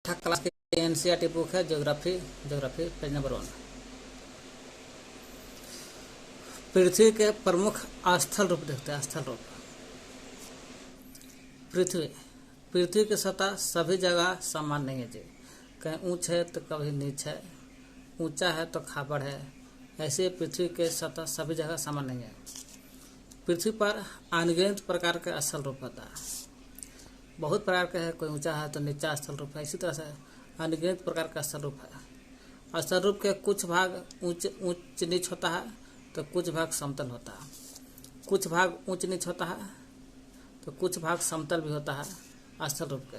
Class की NCERT book है geography page number 1। पृथ्वी के प्रमुख स्थल रूप देखते हैं। स्थल रूप पृथ्वी की सतह सभी जगह समान नहीं है जी। कहीं ऊंच है तो कभी नीच है, ऊंचा है तो खाबड़ है। ऐसे पृथ्वी के सतह सभी जगह समान नहीं है। पृथ्वी पर अनगिनत प्रकार के स्थल रूप होता है। बहुत प्रकार के है, कोई ऊंचा है तो नीचा स्थल रूप है। इसी तरह से अनगिनत प्रकार का स्थल रूप है। स्थल रूप के कुछ भाग ऊंच नीच होता है तो कुछ भाग समतल होता है। कुछ भाग ऊंच नीच होता है तो कुछ भाग समतल भी होता है। स्थल रूप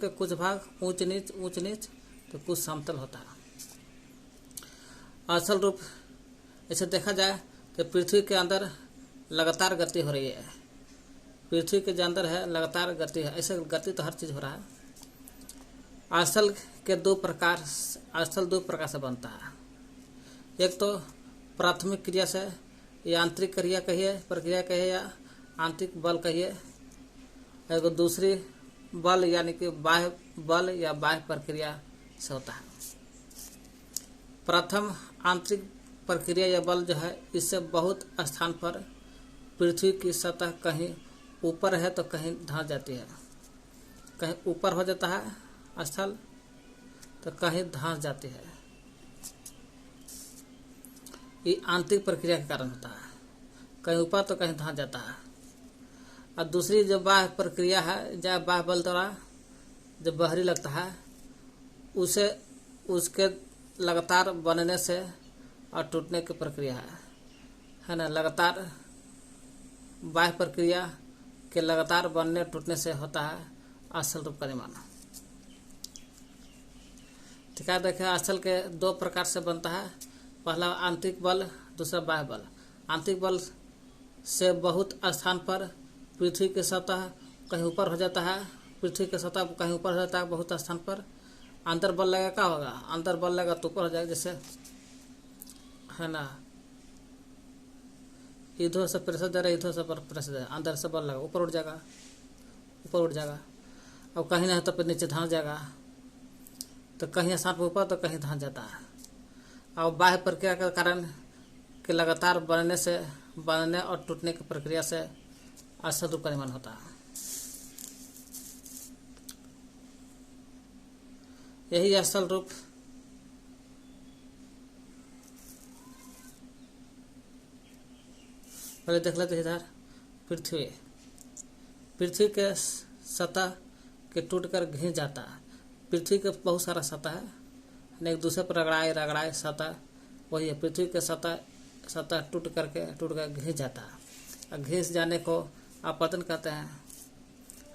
के कुछ भाग ऊंच नीच तो कुछ समतल होता है। स्थल रूप ऐसे देखा जाए तो पृथ्वी के अंदर लगातार गति हो रही है। पृथ्वी के जो अंदर है लगातार गति है। ऐसे गति तो हर चीज हो रहा है। स्थल दो प्रकार से बनता है। एक तो प्राथमिक क्रिया से, यांत्रिक क्रिया कहिए, प्रक्रिया कहिए या आंतरिक बल कहिए। एक दूसरी बल यानी कि बाह्य बल या बाह्य प्रक्रिया से होता है। प्रथम आंतरिक प्रक्रिया या बल जो है, इससे बहुत स्थान पर पृथ्वी की सतह कहीं ऊपर है तो कहीं धंस जाती है। कहीं ऊपर हो जाता है स्थल तो कहीं धंस जाती है। ये आंतरिक प्रक्रिया के कारण होता है। कहीं ऊपर तो कहीं धंस जाता है। और दूसरी जो बाह्य प्रक्रिया है, जहाँ बाह्य बल द्वारा जब बाहरी लगता है, उसके लगातार बनने से और टूटने की प्रक्रिया है ना। लगातार बाह्य प्रक्रिया के लगातार बनने टूटने से होता है स्थल रूप का निर्माण। ठीक है, देखिए स्थल के दो प्रकार से बनता है। पहला आंतरिक बल, दूसरा बाह्य बल। आंतरिक बल से बहुत स्थान पर पृथ्वी की सतह कहीं ऊपर हो जाता है। पृथ्वी की सतह कहीं ऊपर हो जाता है बहुत स्थान पर। अंदर बल लगेगा, क्या होगा? अंदर बल लगेगा तो ऊपर हो जाएगा, जैसे है ना, इधर से प्रेशर दे रहा है, इधर से प्रेशर दे रहा है, अंदर से बल लगा, ऊपर उठ जाएगा। और कहीं नहीं तो फिर नीचे धंस जाएगा। तो कहीं स्थान पर ऊपर तो कहीं धंस जाता है। और बाह्य प्रक्रिया के कारण के लगातार बनने और टूटने की प्रक्रिया से स्थल रूप का निर्माण होता है। यही स्थल रूप पहले देख लेते हैं। इधर पृथ्वी के सतह के टूटकर घिस जाता है। पृथ्वी के बहुत सारा सतह है, एक दूसरे पर रगड़ाए सतह वही है। पृथ्वी के सतह टूट कर घिस जाता है। और घिस जाने को अपतन कहते हैं,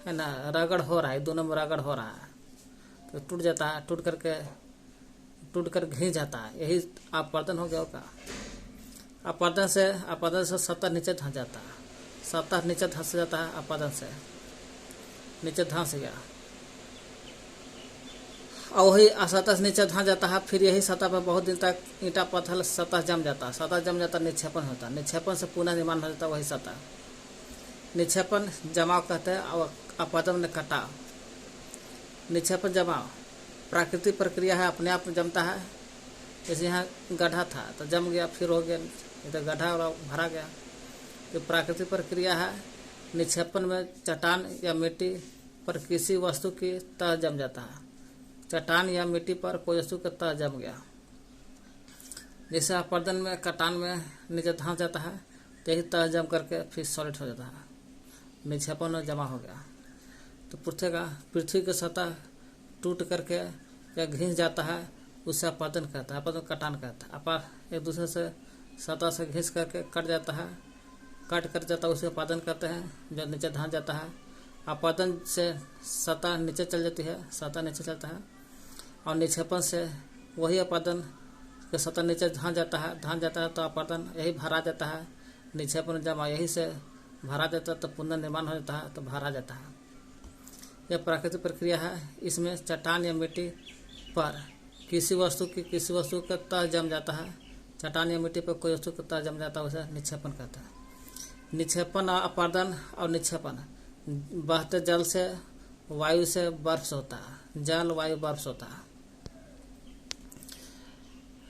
है ना। रगड़ हो रहा है, दोनों में रगड़ हो रहा है तो टूट जाता है। टूट कर घिस जाता है, यही अपतन हो गया होगा। अपरदन से सतह नीचे धंस जाता है। सतह नीचे धंस जाता है, अपरदन से नीचे धंस गया। और वही सतह से नीचे धंस जाता है। फिर यही सतह पर बहुत दिन तक ईंटा पत्थर सतह जम जाता है। निक्षेपण होता है। निक्षेपण से पुनः निर्माण हो जाता है वही सतह। निक्षेपण जमाव कहते हैं और अपरदन ने कटाव। निक्षेपण जमाव प्राकृतिक प्रक्रिया है, अपने आप में जमता है। जैसे यहाँ गड्ढा था तो जम गया, फिर हो गया, इधर गड्ढा और भरा गया। तो प्राकृतिक प्रक्रिया है। निक्षेपण में चट्टान या मिट्टी पर किसी वस्तु की तह जम जाता है। चट्टान या मिट्टी पर कोई वस्तु का तह जम गया। जैसे अपरदन में चट्टान में नीचे धंस जाता है तो यही तह जम करके फिर सॉलिड हो जाता है। निक्षेपण में जमा हो गया। तो पृथ्वी की सतह टूट करके या घिस जाता है, उससे अपरदन कहता है। अपरदन कटान कहता है। एक दूसरे से सतह से घिस करके कट जाता है, उसे अपरदन कहते हैं। जो नीचे धंस जाता है, अपरदन से सतह नीचे चल जाती है, सतह नीचे चलता है। और निक्षेपण से वही अपरदन के सतह नीचे धंस जाता है तो अपरदन यही भरा जाता है। निक्षेपण जमा यही से भरा जाता है तो पुनर्निर्माण हो जाता है तो भरा जाता है। यह प्राकृतिक प्रक्रिया है। इसमें चट्टान या मिट्टी पर किसी वस्तु का तह जम जाता है। चट्टान या मिट्टी पर कोई वस्तु का तह जम जाता है, उसे निक्षेपण कहता है। निक्षेपण, अपरदन और निक्षेपण बहते जल से वायु से बर्फ से होता है, जल वायु बर्फ से होता है।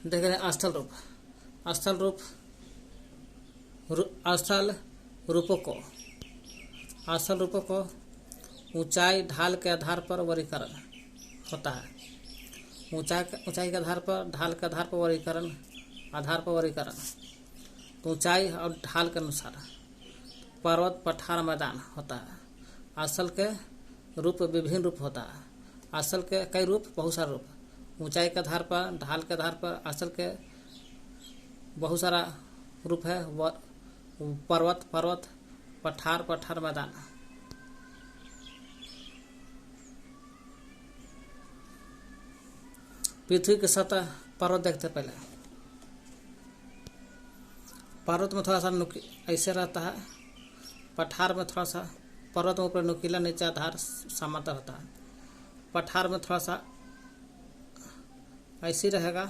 देख रहे हैं स्थल रूप। स्थल रूप स्थल रूपों को ऊंचाई ढाल के आधार पर वर्गीकरण होता है। ऊंचाई के आधार पर, ढाल के आधार पर वर्गीकरण, तो ऊंचाई और ढाल के अनुसार पर्वत, पठार, मैदान होता है। स्थल के रूप विभिन्न रूप होता है। स्थल के कई रूप, बहुत सारे रूप। ऊंचाई के आधार पर, ढाल के आधार पर स्थल के बहुत सारा रूप है। पर्वत, पठार, मैदान। पृथ्वी की सतह, पर्वत देखते पहले। पर्वत में थोड़ा सा ऐसे रहता है, पठार में थोड़ा सा, पर्वत में ऊपर नुकीला, नीचे आधार समांतर होता है। पठार में थोड़ा सा ऐसे रहेगा,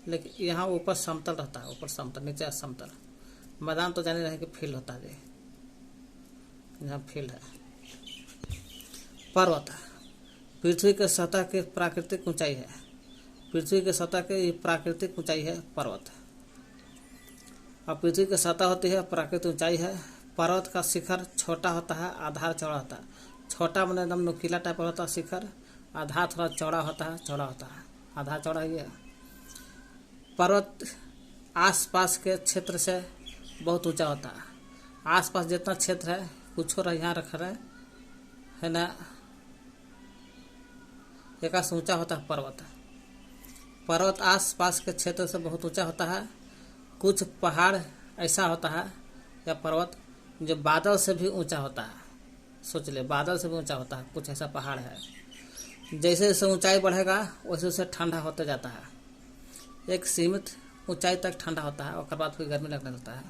लेकिन यहाँ ऊपर समतल रहता है, ऊपर समतल, नीचे समतल। मैदान तो जाने रहे कि फील्ड होता है, यहाँ फील्ड है। पर्वत पृथ्वी के सतह की प्राकृतिक ऊंचाई है। पृथ्वी के सतह की प्राकृतिक ऊंचाई है पर्वत। और पृथ्वी की सतह होती है, प्राकृतिक ऊंचाई है। पर्वत का शिखर छोटा होता है, आधार चौड़ा होता है। छोटा मैंने एकदम नुकीला टाइप होता है शिखर, आधार थोड़ा चौड़ा होता है, आधार चौड़ा ही है। पर्वत आसपास के क्षेत्र से बहुत ऊंचा होता है। आसपास जितना क्षेत्र है, कुछ और यहाँ रख रहे है ना, एक ऊंचा होता है पर्वत आसपास के क्षेत्र से बहुत ऊंचा होता है। कुछ पहाड़ ऐसा होता है या पर्वत जो बादल से भी ऊंचा होता है। सोच ले, बादल से भी ऊंचा होता है। कुछ ऐसा पहाड़ है, जैसे जैसे ऊंचाई बढ़ेगा वैसे वैसे ठंडा होता जाता है। एक सीमित ऊंचाई तक ठंडा होता है, और बाद फिर गर्मी लगने लगता है।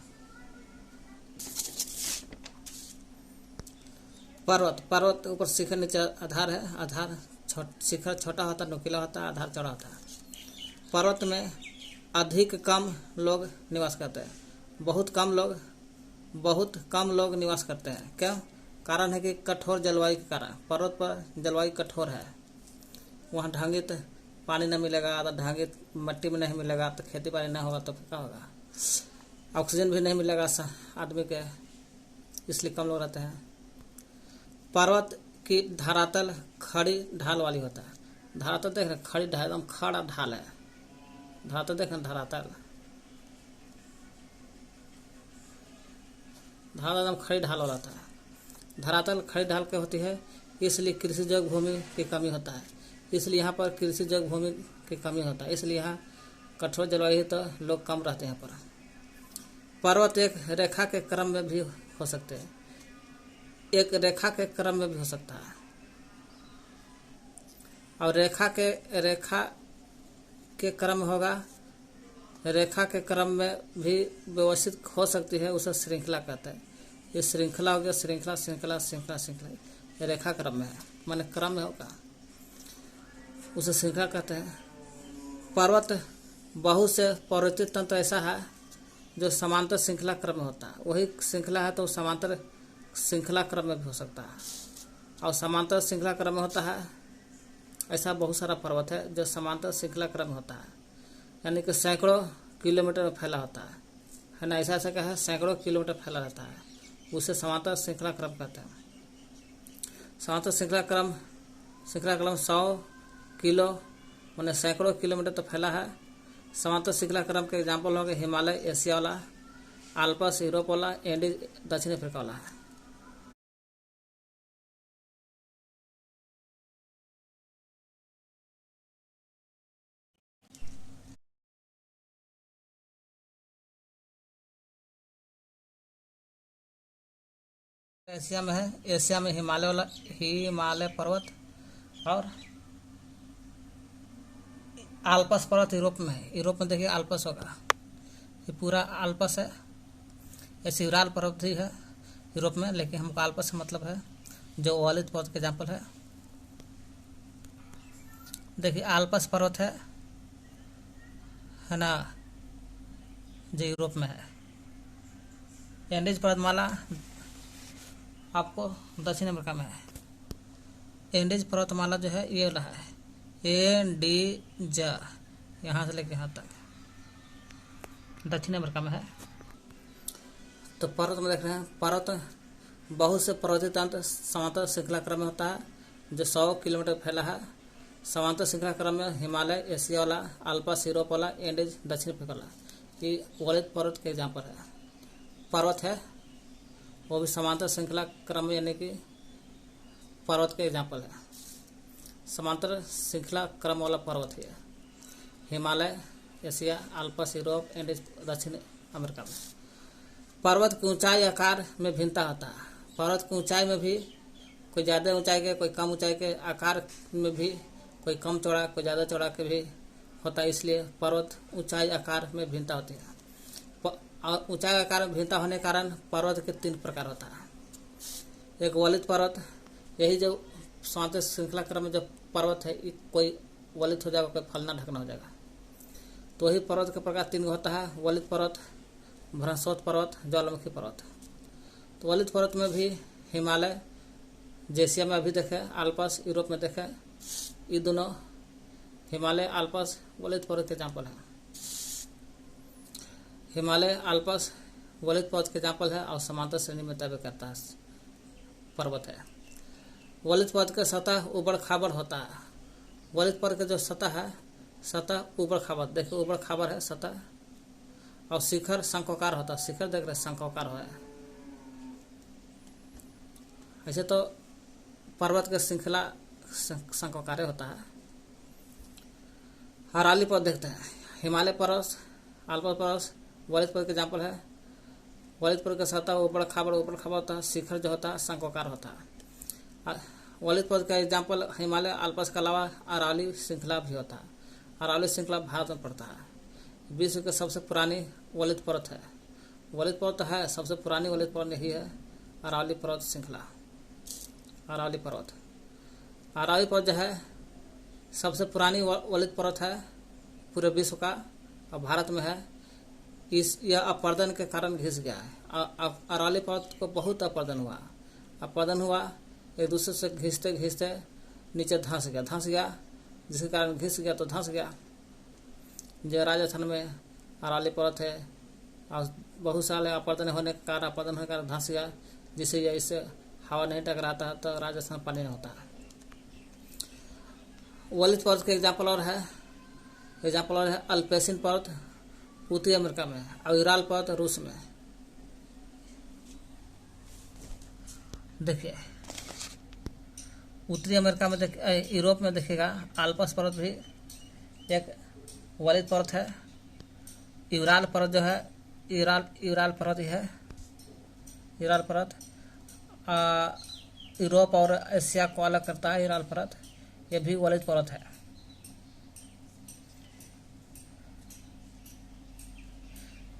पर्वत ऊपर शिखर, नीचे आधार है। आधार शिखर छोटा होता है, नुकीला होता है, आधार चौड़ा होता है। पर्वत में अधिक कम लोग निवास करते हैं। बहुत कम लोग निवास करते हैं। क्यों? कारण है कि कठोर जलवायु के कारण। पर्वत पर जलवायु कठोर है। वहाँ ढंगित पानी नहीं मिलेगा, अगर ढंगित मिट्टी में नहीं मिलेगा तो खेती बाड़ी नहीं होगा, तो क्या होगा? ऑक्सीजन भी नहीं मिलेगा आदमी के, इसलिए कम लोग रहते हैं। पर्वत की धरातल खड़ी ढाल वाली होता है। धरातल देख रहे, खड़ी ढाल, एकदम खड़ा ढाल है। धरातल देख रहे, धरातल एकदम खड़ी ढाल वाला होता है। धरातल खड़ी ढाल के होती है, इसलिए कृषि जोग भूमि की कमी होता है। इसलिए यहाँ पर कृषि जोग भूमि की कमी होता है, इसलिए यहाँ कठोर जलवायु, तो लोग कम रहते हैं यहाँ पर। पर्वत एक रेखा के क्रम में भी हो सकते हैं, एक रेखा के क्रम में भी हो सकता है। और रेखा के क्रम होगा, रेखा के क्रम में भी व्यवस्थित हो सकती है, उसे श्रृंखला कहते हैं। ये श्रृंखला हो गया, श्रृंखला ये रेखा क्रम में है, माने क्रम में होगा, उसे श्रृंखला कहते हैं। पर्वत बहुत से पर्वतीय तंत्र ऐसा है जो समांतर श्रृंखला क्रम में होता है। वही श्रृंखला है तो समांतर श्रृंखला क्रम में भी हो सकता है, और समांतर श्रृंखला क्रम में होता है। ऐसा बहुत सारा पर्वत है जो समांतर श्रृंखला क्रम में होता है, यानी कि सैकड़ों किलोमीटर में फैला होता है ना। ऐसा क्या है, सैकड़ों किलोमीटर फैला रहता है, उसे समांतर श्रृंखला क्रम कहते हैं। समांतर श्रृंखला क्रम 100 किलो मैंने सैकड़ों किलोमीटर तो फैला है। समांतर श्रृंखला क्रम के एग्जाम्पल हो गए हिमालय एशिया वाला, आल्पस यूरोप वाला, एंडीज दक्षिण अफ्रीका वाला है। एशिया में है, एशिया में हिमालय पर्वत, और आल्पस पर्वत यूरोप में है। यूरोप में देखिए आल्पस होगा, ये पूरा आल्पस है। ऐसे यूराल पर्वत भी है यूरोप में, लेकिन हमको आल्पस से मतलब है जो ओलिव पर्वत के एग्जाम्पल है। देखिए आल्पस पर्वत है ना, जो यूरोप में है। एंडीज पर्वतमाला आपको दक्षिण अमेरिका में है। एंडीज पर्वतमाला जो है ये वाला है, एंडीज, यहाँ से लेके यहाँ तक दक्षिण अमेरिका में है। तो पर्वत में देख रहे हैं, पर्वत बहुत से पर्वतीय तंत्र समांतर श्रृंखला क्रम में होता है जो 100 किलोमीटर फैला है। समांतर श्रृंखला क्रम में हिमालय एशिया वाला, अल्पस यूरोप वाला, एंडीज दक्षिण अफ्रीका वाला, ये वलित पर्वत के एग्जाम्पल है। पर्वत है वो भी समांतर श्रृंखला क्रम में, यानी कि पर्वत के एग्जाम्पल है। समांतर श्रृंखला क्रम वाला पर्वत है Himalaya, Asia, Alps Europe, Andes दक्षिण अमेरिका में। पर्वत की ऊंचाई आकार में भिन्नता होता है। पर्वत की ऊंचाई में भी कोई ज़्यादा ऊंचाई के, कोई कम ऊंचाई के, आकार में भी कोई कम चौड़ा, कोई ज़्यादा चौड़ा के भी होता है। इसलिए पर्वत ऊंचाई आकार में भिन्नता होती है। और ऊंचाई आकार में भिन्नता होने के कारण पर्वत के 3 प्रकार होता है। एक वलित पर्वत, यही जो समांतर श्रृंखला क्रम में जो पर्वत है, कोई वलित हो जाएगा, कोई फलना ढकना हो जाएगा। तो वही पर्वत के प्रकार 3 होता है, वलित पर्वत, भ्रंशोत पर्वत, ज्वालामुखी पर्वत। तो वलित पर्वत में भी हिमालय, एशिया में अभी देखे, अल्पस यूरोप में देखे, ये दोनों हिमालय, अल्पस वलित पर्वत के एग्जाम्पल है। हिमालय, अल्पस वलित पर्वत के एग्जाम्पल है और समांतर श्रेणी में तय करता है पर्वत है। वलित पर्वत का सतह उबड़ खाबड़ होता है। वलित पर्वत का जो सतह है, सतह उबड़ खाबड़, देखिए उबड़ खाबड़ है सतह, और शिखर शंक्वाकार होता है। शिखर देख रहे शंक्वाकार है। ऐसे तो पर्वत का श्रृंखला शंक्वाकार होता है। अरावली पर्वत देखते हैं, हिमालय पर्वत, अल्पस पर्वत वलित पर्वत के एग्जाम्पल है। वलित पर्वत का सतह ऊबड़ खाबड़ होता है, शिखर जो होता है शंक्वाकार होता है। वलित पर्वत का एग्जाम्पल हिमालय, अल्पस के अलावा अरावली श्रृंखला भी होता है। अरावली श्रृंखला भारत में पड़ता है। विश्व की सबसे पुरानी वलित पर्वत है। वलित पर्वत है, सबसे पुरानी वलित पर्वत यही है, अरावली पर्वत श्रृंखला। अरावली पर्वत जो है सबसे पुरानी वलित पर्वत है पूरे विश्व का, और भारत में है। यह अपरदन के कारण घिस गया है। अरावली पर्वत को बहुत अपरदन हुआ, एक दूसरे से घिसते घिसते नीचे धंस गया, जिसके कारण घिस गया तो धंस गया। जो राजस्थान में अरावली पर्वत है, और बहुत साल अपरदन होने के कारण धंस गया, जिससे इससे हवा नहीं टकराता है तो राजस्थान पानी नहीं होता है। वलित पर्वत के एग्जाम्पल और है अल्पेशियन पर्वत उत्तरी अमेरिका में, और यूराल पर्वत रूस में। देखिए उत्तरी अमेरिका में यूरोप में देखिएगा, अल्पस पर्वत भी एक वलित पर्वत है। यूराल पर्वत जो है, यूराल पर्वत ही है। यूराल पर्वत यूरोप और एशिया को अलग करता है। यूराल पर्वत यह भी वलित पर्वत है।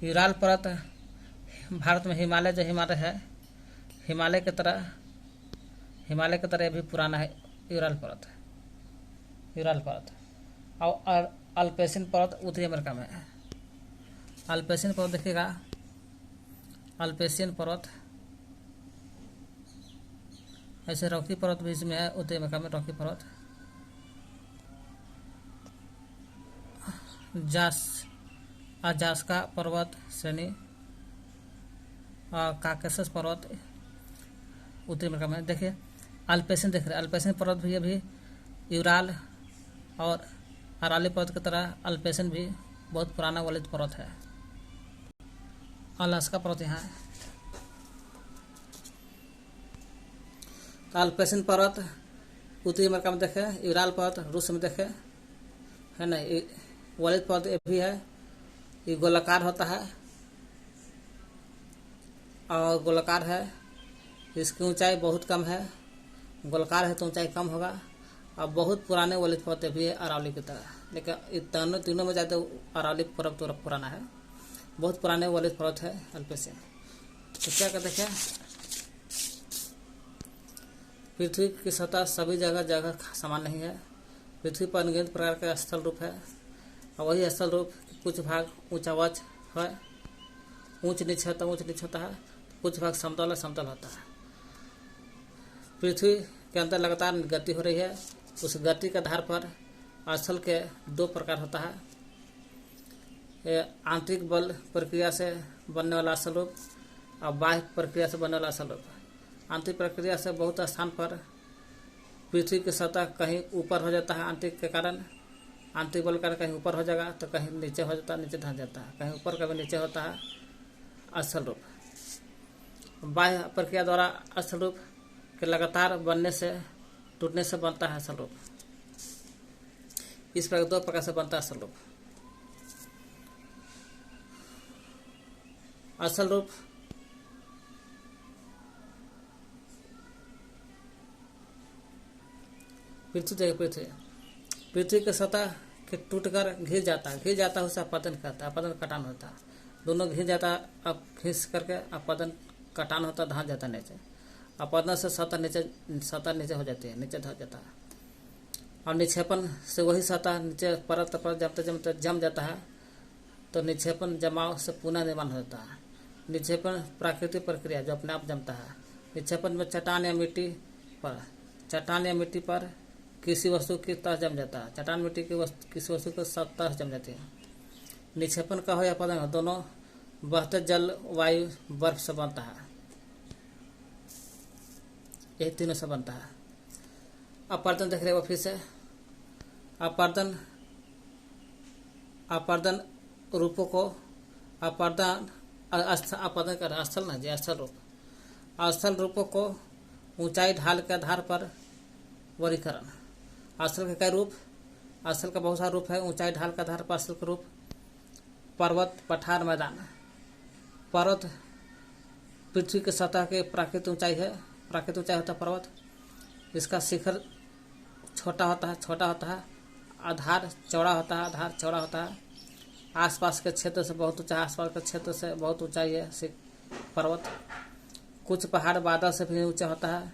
यूराल पर्वत भारत में हिमालय जो है, हिमालय की तरह यह भी पुराना है। यूराल पर्वत और अल्पेशियन पर्वत उत्तरी अमेरिका में है। अल्पेशियन पर्वत देखिएगा, अल्पेशियन पर्वत ऐसे रॉकी पर्वत भी इसमें है। उत्तरी अमेरिका में रॉकी पर्वत, अजास्का पर्वत श्रेणी, काकेशस पर्वत उत्तरी अमेरिका में। देखिए अल्पेशियन देख रहे हैं, अल्पेशियन पर्वत भी अभी यूराल और अरावली पर्वत की तरह अल्पेशियन भी बहुत पुराना वलित पर्वत है। अलास्का पर्वत यहाँ है। तो अल्पेशियन पर्वत उत्तरी अमेरिका में देखे, यूराल पर्वत रूस में देखे, है ना। वलित पर्वत ये भी है, ये गोलाकार होता है और गोलाकार है, इसकी ऊंचाई बहुत कम है। गोलाकार है तो ऊंचाई कम होगा, और बहुत पुराने वलित पर्वत भी है अरावली की तरह। लेकिन तीनों में ज़्यादा अरावली पर्वत तो पुराना है। बहुत पुराने वलित पर्वत है अल्पेशियन। तो क्या कहते हैं, पृथ्वी की सतह सभी जगह समान नहीं है। पृथ्वी पर अनगिनत प्रकार के स्थल रूप है, और वही स्थल रूप कुछ भाग ऊंचावाच है, ऊंच नीच होता है, कुछ भाग समतल होता है। पृथ्वी के अंदर लगातार गति हो रही है, उस गति के आधार पर स्थल के दो प्रकार होता है। आंतरिक बल प्रक्रिया से बनने वाला स्थल रूप और बाह्य प्रक्रिया से बनने वाला स्थल रूप। आंतरिक प्रक्रिया से बहुत स्थान पर पृथ्वी की सतह कहीं ऊपर हो जाता है, आंतरिक के कारण, आंतरिक बल कारण कहीं ऊपर हो जाएगा तो कहीं नीचे हो जाता है, नीचे धंस जाता है, कहीं ऊपर कभी नीचे होता है स्थल रूप। बाह्य प्रक्रिया द्वारा स्थल रूप के लगातार बनने से टूटने से बनता है स्थल रूप। इस प्रकार दो प्रकार से बनता है स्थल रूप। स्थल रूप पृथ्वी के सतह के टूटकर घिस जाता है, उसे अपतन कहता है, अपतन कटान होता है। दोनों घिस जाता है, अब घिस करके अपतन कटान होता है, धंस जाता है नीचे। अपतन से सतह नीचे हो जाती है, नीचे धंस जाता है। और निक्षेपण से वही सतह नीचे परत पर जमते जमते जम जाता है, तो निक्षेपण जमाव से पुनः निर्माण हो जाता है। निक्षेपण प्राकृतिक प्रक्रिया जो अपने आप जमता है। निक्षेपण में चट्टान या मिट्टी पर किसी वस्तु की तह जम जाता है। चट्टान मिट्टी की किसी वस्तु की तह जम जाती है। निक्षेपण का हो या अपतन हो, दोनों बहते जल, वायु, बर्फ से बनता है। यही तीनों से बनता है। अपरदन देख रहे हो फिर से। अपरदन रूपों को अपरदन कर स्थल न जी स्थल रूप। स्थल रूपों को ऊंचाई ढाल के आधार पर वर्गीकरण। स्थल के कई रूप, स्थल का बहुत सारा रूप है। ऊंचाई ढाल के आधार पर स्थल के रूप। पर्वत, पठार, मैदान। पर्वत पृथ्वी की सतह के प्राकृतिक ऊंचाई है। प्राकृतिक ऊंचाई होता है पर्वत। इसका शिखर छोटा होता है, आधार चौड़ा होता है। आसपास के क्षेत्र से बहुत ऊंचा, आसपास के क्षेत्र से बहुत ऊंचाई है पर्वत। कुछ पहाड़ बादल से भी ऊंचा होता है।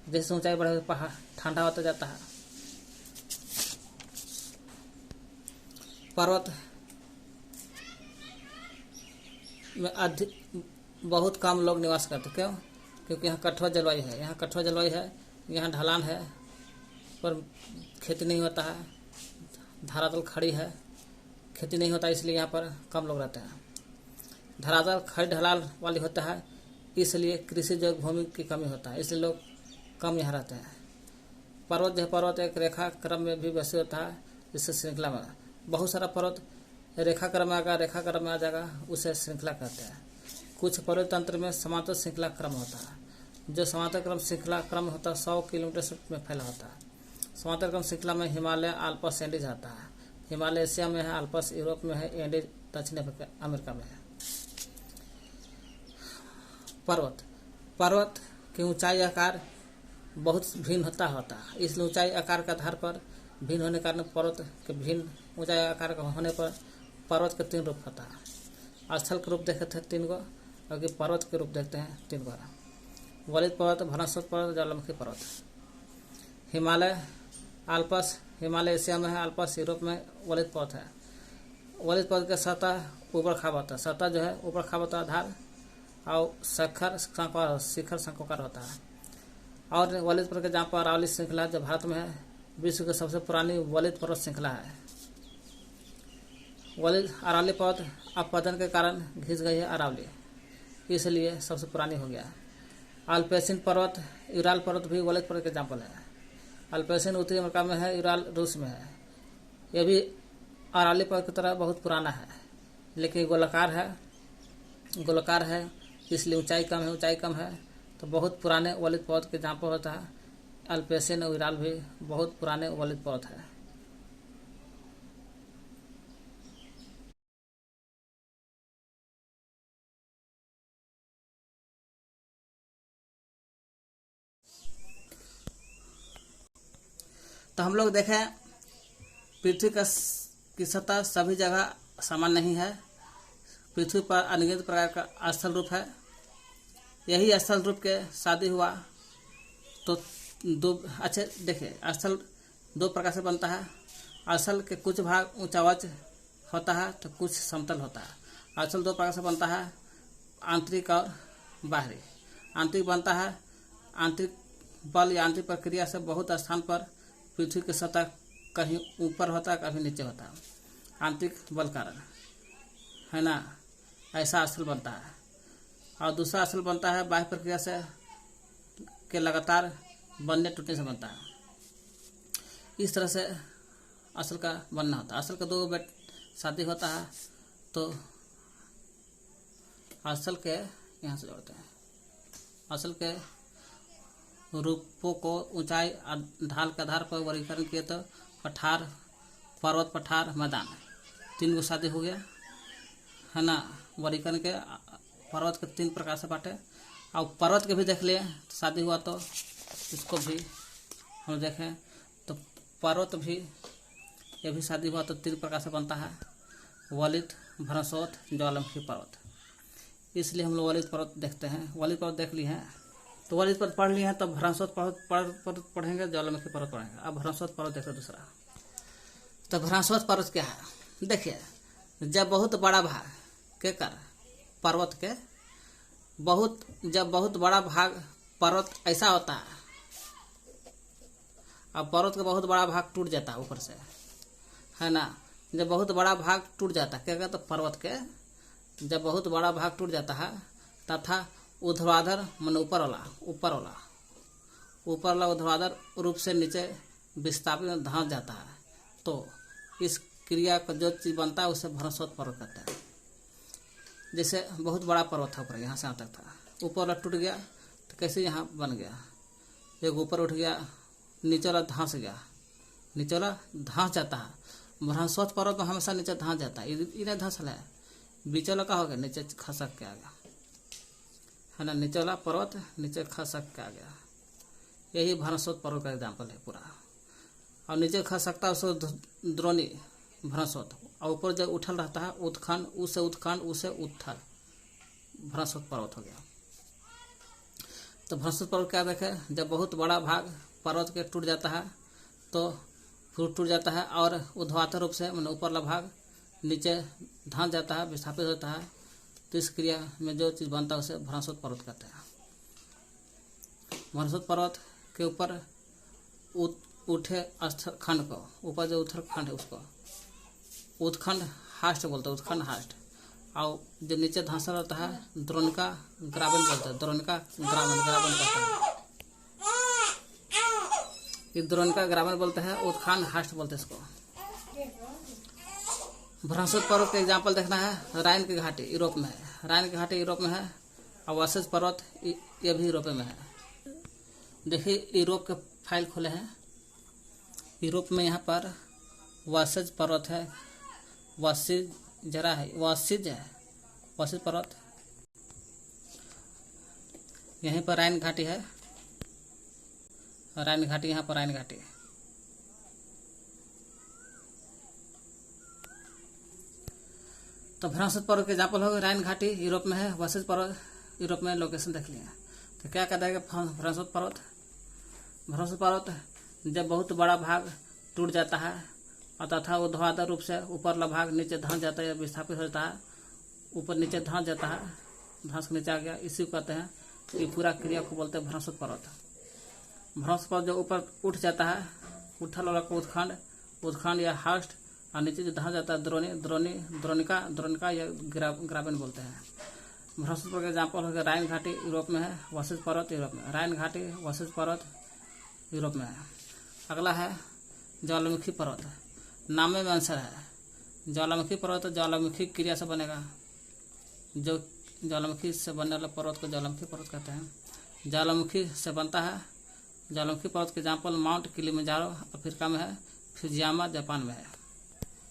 जैसे ऊंचाई बढ़े पहाड़ ठंडा होता जाता है। पर्वत में बहुत कम लोग निवास करते। क्यों? क्योंकि यहाँ कठोर जलवायु है। यहाँ ढलान है, पर खेती नहीं होता है। धरातल खड़ी है, खेती नहीं होता, इसलिए यहाँ पर कम लोग रहते हैं। धरातल खड़ी ढलान वाली होता है, इसलिए कृषि जो भूमि की कमी होता है, इसलिए लोग कम यहाँ रहते हैं। पर्वत एक रेखा क्रम में भी वैसे होता है, जिससे श्रृंखला में बहुत सारा पर्वत रेखा क्रम में आ जाएगा, उसे श्रृंखला कहते हैं। कुछ पर्वत तंत्र में समांतर श्रृंखला क्रम होता है। जो समांतर श्रृंखला क्रम होता है 100 किलोमीटर में फैला होता है। समांतर क्रम श्रृंखला में हिमालय, आल्प्स, एंडीज आता है। हिमालय एशिया में है, आल्प्स यूरोप में है, एंडीज दक्षिण अमेरिका में है। पर्वत की ऊंचाई आकार बहुत भिन्न होता है। इसलिए ऊंचाई आकार के आधार पर भिन्न होने के कारण पर्वत के भिन्न ऊंचाई आकार का होने पर पर्वत के 3 रूप होता है। स्थल के रूप देखते हैं 3 गो, और पर्वत के रूप देखते हैं 3 गो। वलित पर्वत, भ्रमशोत्तर पर्वत, ज्वालामुखी पर्वत। हिमालय, आल्प्स, हिमालय एशिया में है, आल्प्स यूरोप में वलित पर्वत है। वलित पर्वत का सतह ऊबड़ खाबड़ होता है। सतह जो है ऊबड़ खाबड़ होता है, आधार और शिखर शंक्वाकार होता है। और वलित पर्वत के जहाँ पर अरावली श्रृंखला जो भारत में है, विश्व की सबसे पुरानी वलित पर्वत श्रृंखला है। अरावली पर्वत अपरदन के कारण घिस गई है अरावली, इसलिए सबसे पुरानी हो गया। अल्पेशियन पर्वत, यूराल पर्वत भी वलित पर्वत के एग्जाम्पल है। अल्पेशियन उत्तरी अमेरिका में है, यूराल रूस में है। यह भी अरावली पर्वत की तरह बहुत पुराना है, लेकिन गोलाकार है, इसलिए ऊंचाई कम है। तो बहुत पुराने वलित पर्वत के एग्जाम्पल होता है। अल्पेशियन और यूराल भी बहुत पुराने वलित पर्वत है। तो हम लोग देखें, पृथ्वी की सतह सभी जगह समान नहीं है। पृथ्वी पर अनगिनत प्रकार का स्थल रूप है। यही स्थल रूप के शादी हुआ तो देखिए, स्थल 2 प्रकार से बनता है। स्थल के कुछ भाग ऊंचावच होता है तो कुछ समतल होता है। स्थल 2 प्रकार से बनता है, आंतरिक और बाहरी। आंतरिक बनता है, आंतरिक बल यांत्रिक प्रक्रिया से बहुत स्थान पर पृथ्वी की सतह कहीं ऊपर होता है, कभी नीचे होता है। आंतरिक बल कारण है ना, ऐसा स्थल बनता है। और दूसरा स्थल बनता है बाह्य प्रक्रिया से के लगातार बनने टूटने से बनता है। इस तरह से असल का बनना होता है। असल का दो बेट शादी होता है तो असल के यहाँ से जोड़ते हैं। असल के रूपों को ऊंचाई ढाल के आधार पर वर्गीकरण किए तो पठार, पर्वत, पठार, मैदान, 3 गो शादी हो गया है ना। वर्गीकरण के पर्वत के 3 प्रकार से बांटे। और पर्वत के भी देख लिए शादी हुआ तो इसको भी हम देखें तो पर्वत भी, ये भी शादी हुआ तो 3 प्रकार से बनता है, वलित, भ्रंशोत, ज्वालामुखी पर्वत। इसलिए हम लोग वलित पर्वत देखते हैं। वलित पर्वत देख लिए हैं तो वलित पर्वत पढ़ लिए हैं, तो भ्रंशोत पर्वत पढ़ेंगे, ज्वालामुखी पर्वत पढ़ेंगे। अब भ्रंशोत पर्वत देखते दूसरा। तो भ्रंशोत पर्वत क्या है, देखिए, जब बहुत बड़ा भाग के कर पर्वत के जब बहुत बड़ा भाग पर्वत ऐसा होता है, अब पर्वत का बहुत बड़ा भाग टूट जाता है ऊपर से, है ना। जब बहुत बड़ा भाग टूट जाता है, क्या कहते, तो पर्वत के जब बहुत बड़ा भाग टूट जाता है तथा ऊर्ध्वाधर मन ऊपर वाला ऊर्ध्वाधर रूप से नीचे विस्थापित में धंस जाता है, तो इस क्रिया का जो चीज बनता है उसे भ्रंशोत पर्वत कहते हैं। जैसे बहुत बड़ा पर्वत था ऊपर, यहाँ से यहाँ तक था, ऊपर वाला टूट गया तो कैसे यहाँ बन गया, एक ऊपर उठ गया, नीचे वाला धंस गया, नीचे वाला धंस जाता है। भ्रंशोत पर्वत में हमेशा नीचे धंस जाता है, इन्हें धंसल है, बीच वाला का हो गया, नीचे खसक के आ गया, है ना। नीचे वाला पर्वत नीचे खसक के आ गया, यही भ्रंशोत पर्वत का एग्जाम्पल है पूरा। और नीचे खसकता है उसको द्रोणी भ्रंशोत, और ऊपर जब उठल रहता है उत्खंड, उसे उत्थल, भ्रंशोत पर्वत हो गया। तो भ्रंशोत पर्वत क्या देखे, जब बहुत बड़ा भाग पर्वत के टूट जाता है तो फिर टूट जाता है और ऊर्ध्वाधर रूप से मतलब ऊपरला भाग नीचे धंस जाता है, विस्थापित होता है, तो इस क्रिया में जो चीज बनता है उसे भ्रंशोत पर्वत कहते हैं। भ्रंशोत पर्वत के ऊपर उठे खंड को, ऊपर जो उत्तर खंड है उसको उत्खंड हास्ट बोलते हैं, उत्खंड हास्ट। और जो नीचे धंसा रहता है द्रोणिका ग्राबन बोलते हैं, द्रोणिका ग्राबन कहते हैं। ये द्रोणिका ग्राबन बोलते हैं, उत्खंड हास्ट बोलते हैं इसको। भ्रंशोत पर्वत का एग्जाम्पल देखना है, राइन की घाटी यूरोप में है, राइन की घाटी यूरोप में है, और वसेज पर्वत ये भी यूरोप में है। देखिए यूरोप के फाइल खोले हैं, यूरोप में यहाँ पर वसेज पर्वत है, वसीज जरा है, वसीज पर्वत, यहीं पर राइन घाटी है, राइन घाटी, यहाँ पर राइन घाटी। तो भ्रंशोत पर्वत के एग्जाम्पल हो गए, राइन घाटी यूरोप में है, वसेज पर्वत यूरोप में, लोकेशन देख लिया। तो क्या कहता है कि भ्रंशोत पर्वत जब बहुत बड़ा भाग टूट जाता है और तथा ऊर्ध्वाधर रूप से ऊपरला भाग नीचे धंस जाता है या विस्थापित हो जाता है, ऊपर नीचे धंस जाता है, धंस के नीचे आ गया, इसी को कहते हैं, ये पूरा क्रिया को बोलते हैं भ्रंशोत पर्वत। भ्रंशोत पर्वत जो ऊपर उठ जाता है, उठल वाला को उत्खंड या हास्ट, और नीचे जो धंस जाता है द्रोणिका या ग्राबन बोलते हैं। भ्रंशोत पर्वत का एग्जाम्पल हो गया, राइन घाटी यूरोप में है, वसेज पर्वत यूरोप में, राइन घाटी वसेज पर्वत यूरोप में है। अगला है ज्वालामुखी पर्वत, नाम में आंसर है। ज्वालामुखी पर्वत ज्वालामुखी क्रिया से बनेगा, जो ज्वालामुखी से बनने वाला पर्वत को ज्वालामुखी पर्वत कहते हैं। ज्वालामुखी से बनता है। ज्वालामुखी पर्वत के एग्जाम्पल माउंट किलिमंजारो अफ्रीका में है, फुजियामा जापान में है।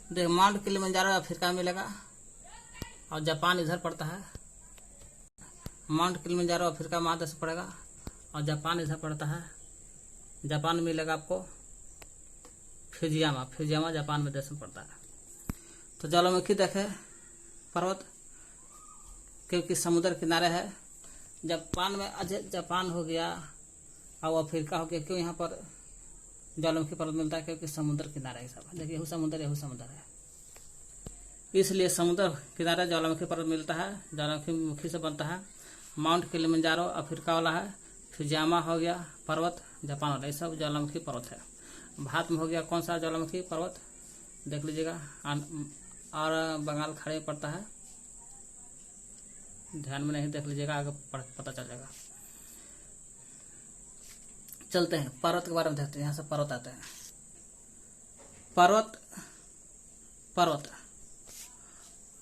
देख, माउंट किलिमंजारो अफ्रीका में मिलेगा और जापान इधर पड़ता है। माउंट किलिमंजारो अफ्रीका महादेश पड़ेगा और जापान इधर पड़ता है। जापान में मिलेगा आपको फुजियामा जापान में देश में पड़ता है। तो ज्वालामुखी देखे पर्वत क्योंकि समुद्र किनारे है, जापान में जापान हो गया और अफ्रीका हो गया, क्यों यहाँ पर ज्वालामुखी पर्वत मिलता है, क्योंकि समुद्र किनारे सब देखिए, यहू समुद्र है, इसलिए समुद्र किनारे ज्वालामुखी पर्वत मिलता है, ज्वालामुखी से बनता है। माउंट किलिमंजारो अफ्रीका वाला है, फुजियामा हो गया पर्वत जापान वाला, ये सब ज्वालामुखी पर्वत है। भारत में हो गया कौन सा ज्वालामुखी पर्वत देख लीजिएगा, और बंगाल खाड़ी में पड़ता है, ध्यान में नहीं, देख लीजिएगा आगे पता चल जाएगा। चलते हैं पर्वत के बारे में देखते हैं। यहाँ से पर्वत आते हैं। पर्वत पर्वत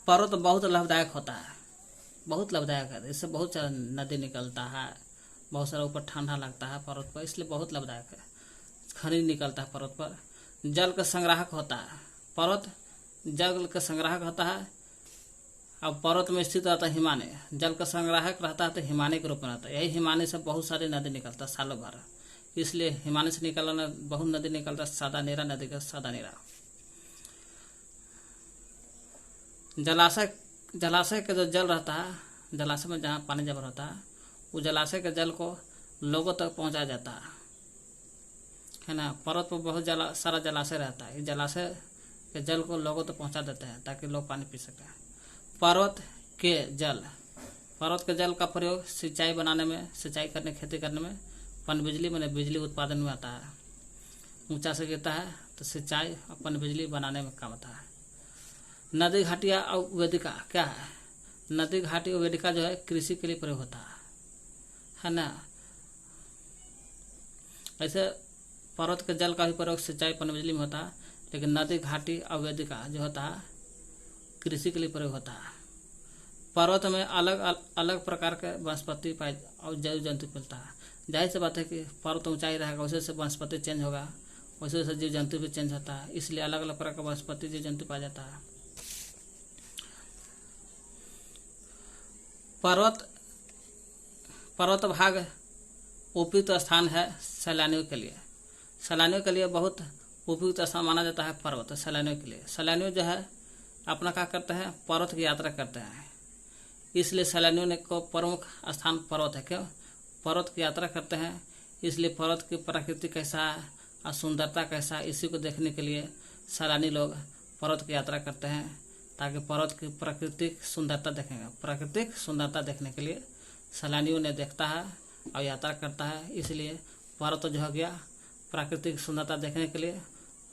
पर्वत बहुत लाभदायक होता है, बहुत लाभदायक है। इससे बहुत सारा नदी निकलता है, बहुत सारा ऊपर ठंडा लगता है पर्वत पर, इसलिए बहुत लाभदायक है। खनिज निकलता है पर्वत पर। जल का संग्राहक होता है पर्वत, जल का संग्राहक होता है। अब पर्वत में स्थित रहता है हिमालय, जल का संग्राहक रहता है तो हिमालय के रूप में रहता है। यही हिमालय से बहुत सारी नदी निकलता है सालों भर, इसलिए हिमालय से निकलना बहुत नदी निकलता है। सादा नीरा नदी का सादा नीरा। जलाशय का जो जल रहता है, जलाशय में जहाँ पानी जमा रहता है, वो जलाशय के जल को लोगों तक पहुंचाया जाता है ना। पर्वत पर बहुत सारा जलाशय रहता है, जलाशय के जल को लोगों तक पहुंचा देते हैं ताकि लोग पानी पी सकें। पर्वत के जल का प्रयोग सिंचाई बनाने में, सिंचाई करने, खेती करने में, पनबिजली मैंने बिजली उत्पादन में आता है। ऊंचा से गिरता है तो सिंचाई और पनबिजली बनाने में काम आता है। नदी घाटियाँ और वेदिका क्या है? नदी घाटी और वेदिका जो है कृषि के लिए प्रयोग होता है ना। ऐसे पर्वत के जल का भी प्रयोग सिंचाई पनबिजली में होता है, लेकिन नदी घाटी और वेदिका जो होता है कृषि के लिए प्रयोग होता है। पर्वत में अलग अलग प्रकार के वनस्पति पाए और जैव जंतु मिलता है। जाहिर सी बात है कि पर्वत ऊंचाई रहेगा, वैसे से वनस्पति चेंज होगा, वैसे से जीव जंतु भी चेंज होता है, इसलिए अलग अलग प्रकार का वनस्पति जीव जंतु पाया जाता है। पर्वत भाग उपयुक्त स्थान है सैलानियों के लिए। सैलानियों के लिए बहुत उपयुक्त स्थान माना जाता है पर्वत सैलानियों के लिए। सैलानियों जो है अपना क्या करते हैं, पर्वत की यात्रा करते हैं, इसलिए सैलानियों ने को प्रमुख स्थान पर्वत है। क्यों? पर्वत की यात्रा करते हैं, इसलिए पर्वत की प्रकृति कैसा है और सुंदरता कैसा है, इसी को देखने के लिए सैलानी लोग पर्वत की यात्रा करते हैं, ताकि पर्वत की प्राकृतिक सुंदरता देखेंगे। प्राकृतिक सुंदरता देखने के लिए सैलानियों ने देखता है और यात्रा करता है, इसलिए पर्वत जो हो गया प्राकृतिक सुंदरता देखने के लिए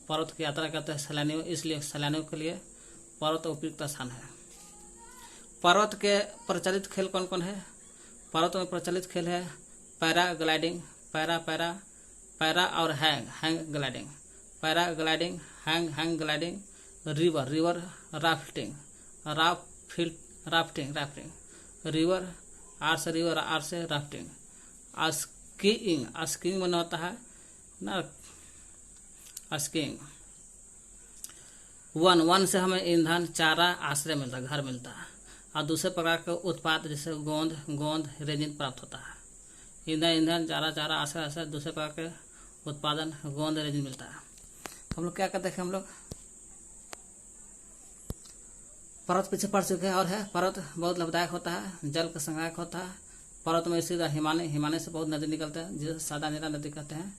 पर्वत की यात्रा करते हैं सैलानियों, इसलिए सैलानियों के लिए पर्वत उपयुक्त स्थान है। पर्वत के प्रचलित खेल कौन कौन है? पर्वत में प्रचलित खेल है पैराग्लाइडिंग, पैरा और hang gliding, paragliding, hang gliding, river rafting, river आर से राफ्टिंग, स्कीइंग में होता है ना, स्कीइंग। वन से हमें ईंधन, चारा, आश्रय मिलता है, घर मिलता है, और दूसरे प्रकार के उत्पाद जैसे गोंद रेजिन प्राप्त होता है। ईंधन चारा आश्रय दूसरे प्रकार के उत्पादन गोंद रेजिन मिलता है। हम लोग क्या करते हैं, हम लोग पर्वत पीछे पड़ चुके हैं। और है पर्वत बहुत लाभदायक होता है, जल का संग्राहक होता है। पर्वत में स्थित हिमालय से बहुत नदी निकलते हैं, जिसे सादा नीरा नदी कहते हैं,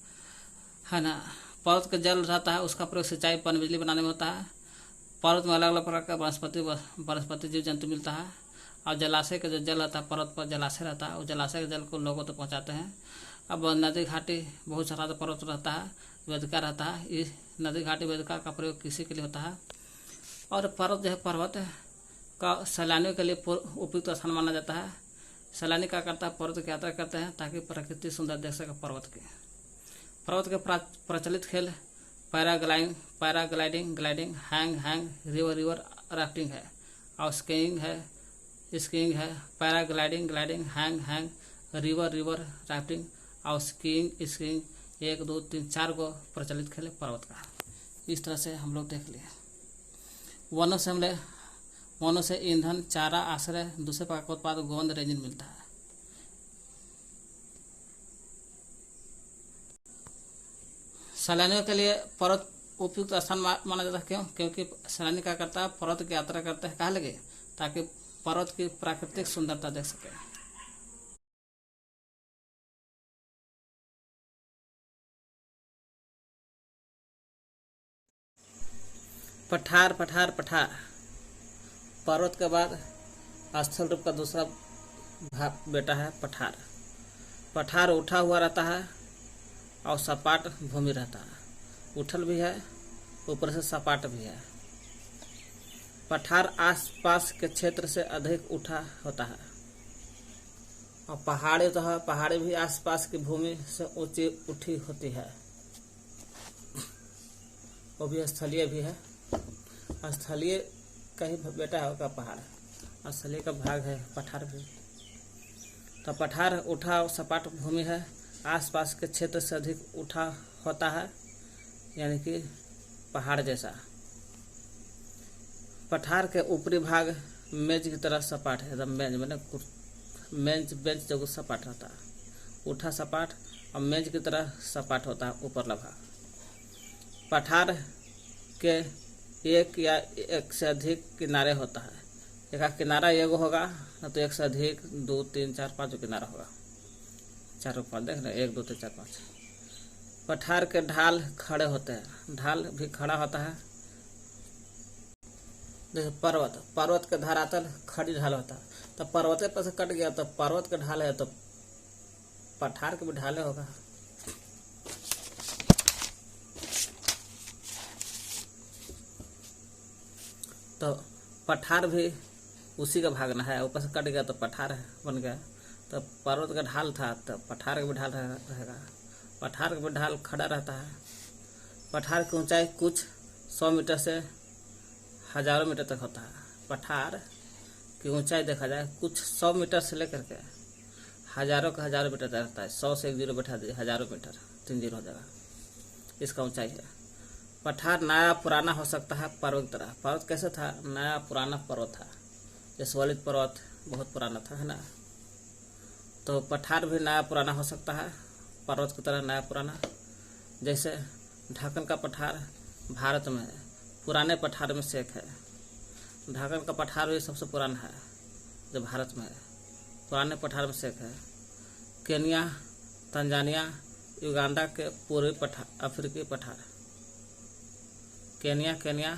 है ना। पर्वत का जल रहता है, उसका प्रयोग सिंचाई पनबिजली बनाने में होता है। पर्वत में अलग अलग प्रकार का वनस्पति जीव जंतु मिलता है। और जलाशय का जो जल रहता है, पर्वत पर जलाशय रहता है, उस जलाशय के जल को लोगों तक पहुंचाते हैं। अब नदी घाटी बहुत सारा पर्वत रहता है, वेदिका रहता है, इस नदी घाटी वेदिका का प्रयोग कृषि के लिए होता है। और पर्वत जो है, पर्वत का सैलानियों के लिए उपयुक्त स्थान माना जाता है। सैलानी क्या करता है, पर्वत की यात्रा करते हैं ताकि प्रकृति सुंदर देख सके। पर्वत के प्रचलित खेल paragliding, gliding, hang, river rafting है, और स्कीइंग है। पैराग्लाइडिंग, हैंग, रिवर राफ्टिंग और स्कीइंग 1 2 3 4 गो प्रचलित खेल पर्वत का। इस तरह से हम लोग देख लिए। वनों से ईंधन, चारा, आश्रय, दूसरे प्रकार का उत्पाद गोंद रेजिन मिलता है। सैलानियों के लिए पर्वत उपयुक्त स्थान माना जाता है। क्यों? क्योंकि सैलानी क्या करता है, पर्वत की यात्रा करते हैं, कहाँ लगे, ताकि पर्वत की प्राकृतिक सुंदरता देख सके। पठार पर्वत के बाद स्थल रूप का दूसरा बेटा है पठार। पठार उठा हुआ रहता है और सपाट भूमि रहता है, उठल भी है ऊपर से सपाट भी है। पठार आसपास के क्षेत्र से अधिक उठा होता है और पहाड़ी तो है, पहाड़ी भी आसपास की भूमि से ऊंची उठी होती है, वो भी स्थलीय भी है। स्थलीय का ही बेटा होगा पहाड़, स्थलीय का भाग है पठार भी। तो पठार उठा और सपाट भूमि है, आसपास के क्षेत्र से अधिक उठा होता है, यानी कि पहाड़ जैसा। पठार के ऊपरी भाग मेज की तरह सपाट है, एकदम मेज मैंने मेज बेंच जो सपाट रहता है, उठा सपाट और मेज की तरह सपाट होता है ऊपरला भाग। पठार के एक या एक से अधिक किनारे होता है, एक का किनारा एगो होगा न तो एक से अधिक 2 3 4 5 किनारा होगा, 4 5 देख रहे 1 2 3 4 5। पठार के ढाल खड़े होते हैं, ढाल भी खड़ा होता है। जैसे पर्वत के धरातल खड़ी ढाल होता है, तो पर्वत पर से कट गया तो पर्वत के ढाल है, तो पठार के भी ढाले होगा। तो पठार भी उसी का भागना है, ऊपर से कट गया तो पठार बन गया। तो पर्वत का ढाल था तो पठार का भी ढाल रहेगा। पठार का भी ढाल खड़ा रहता है। पठार की ऊंचाई कुछ 100 मीटर से हजारों मीटर तक होता है। पठार की ऊंचाई देखा जाए कुछ 100 मीटर से लेकर के हजारों मीटर तक रहता है। 100 से 1 जीरो बैठा दिए, हजारों मीटर 3 जीरो हो जाएगा, इसका ऊंचाई है। पठार नया पुराना हो सकता है पर्वत की तरह। पर्वत कैसे था? नया पुराना पर्वत था, जैसे वलित पर्वत बहुत पुराना था, है ना। तो पठार भी नया पुराना हो सकता है पर्वत की तरह, नया पुराना। जैसे ढाकन का पठार भारत में है, पुराने पठार में से एक है। ढाकन का पठार भी सबसे पुराना है जो भारत में है, पुराने पठार में से एक है। केनिया, तंजानिया, युगांडा के पूर्वी पठार, अफ्रीकी पठार। Kenya, Tanzania,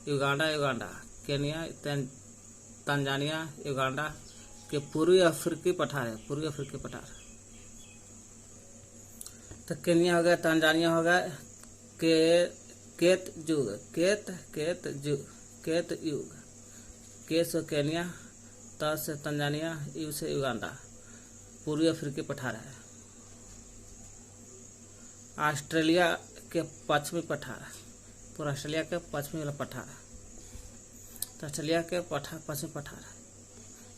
Uganda, Kenya, Tanzania, Uganda के पूर्वी अफ्रीकी पठार है, पूर्वी अफ्रीकी पठार। तो केनिया हो गया, तंजानिया हो गया, केत युग, के से केनिया, त से तंजानिया, यू से युगांडा, पूर्वी अफ्रीकी पठार है। ऑस्ट्रेलिया के पश्चिमी पठार, पूरा ऑस्ट्रेलिया के पश्चिमी वाला पठार, तो ऑस्ट्रेलिया के पश्चिमी पठार,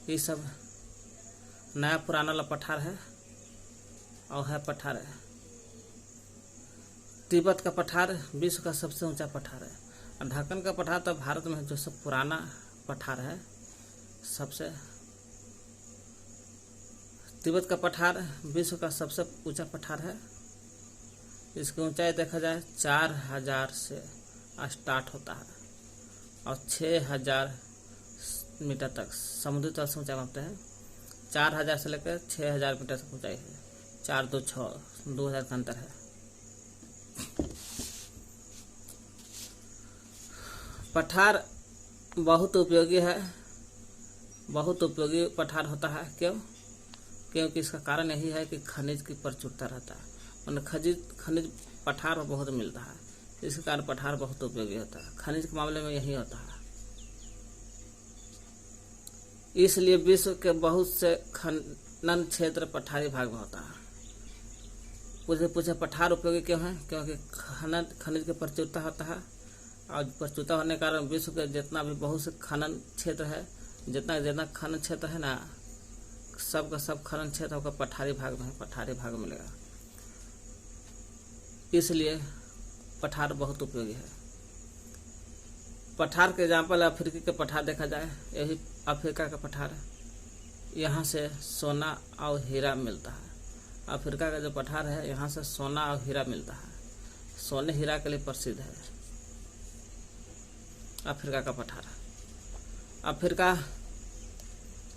ये सब नया पुराना वाला पठार है और है पठार है। तिब्बत का पठार विश्व का सबसे ऊंचा पठार है। और ढाकन का पठार तो भारत में जो सब पुराना पठार है सबसे। तिब्बत का पठार विश्व का सबसे ऊंचा पठार है। इसकी ऊंचाई देखा जाए 4000 से स्टार्ट होता है और 6000 मीटर तक समुद्री तल से ऊंचाई मापते हैं। 4000 से लेकर 6000 मीटर तक ऊंचाई है। 4 2 6 2000 का अंतर है। पठार बहुत उपयोगी है, बहुत उपयोगी पठार होता है। क्यों? क्योंकि इसका कारण यही है कि खनिज की प्रचुरता रहता है, खनिज पठार में बहुत मिलता है, इसके कारण पठार बहुत उपयोगी होता है। खनिज के मामले में यही होता है। इसलिए विश्व के बहुत से खनन क्षेत्र पठारी भाग में होता है। पूछे पठार उपयोगी क्यों है? क्योंकि खनिज की प्रचुरता होता है और प्रचुरता होने के कारण विश्व के जितना भी बहुत से खनन क्षेत्र है, जितना खनन क्षेत्र है ना, सब का सब खनन क्षेत्र होगा पठारी भाग में है, पठारी भाग में मिलेगा। इसलिए पठार बहुत उपयोगी है। पठार के एग्जाम्पल अफ्रीकी के पठार देखा जाए, यही अफ्रीका का पठार, यहाँ से सोना और हीरा मिलता है। अफ्रीका का जो पठार है यहाँ से सोना और हीरा मिलता है, सोने हीरा के लिए प्रसिद्ध है अफ्रीका का पठार। अफ्रीका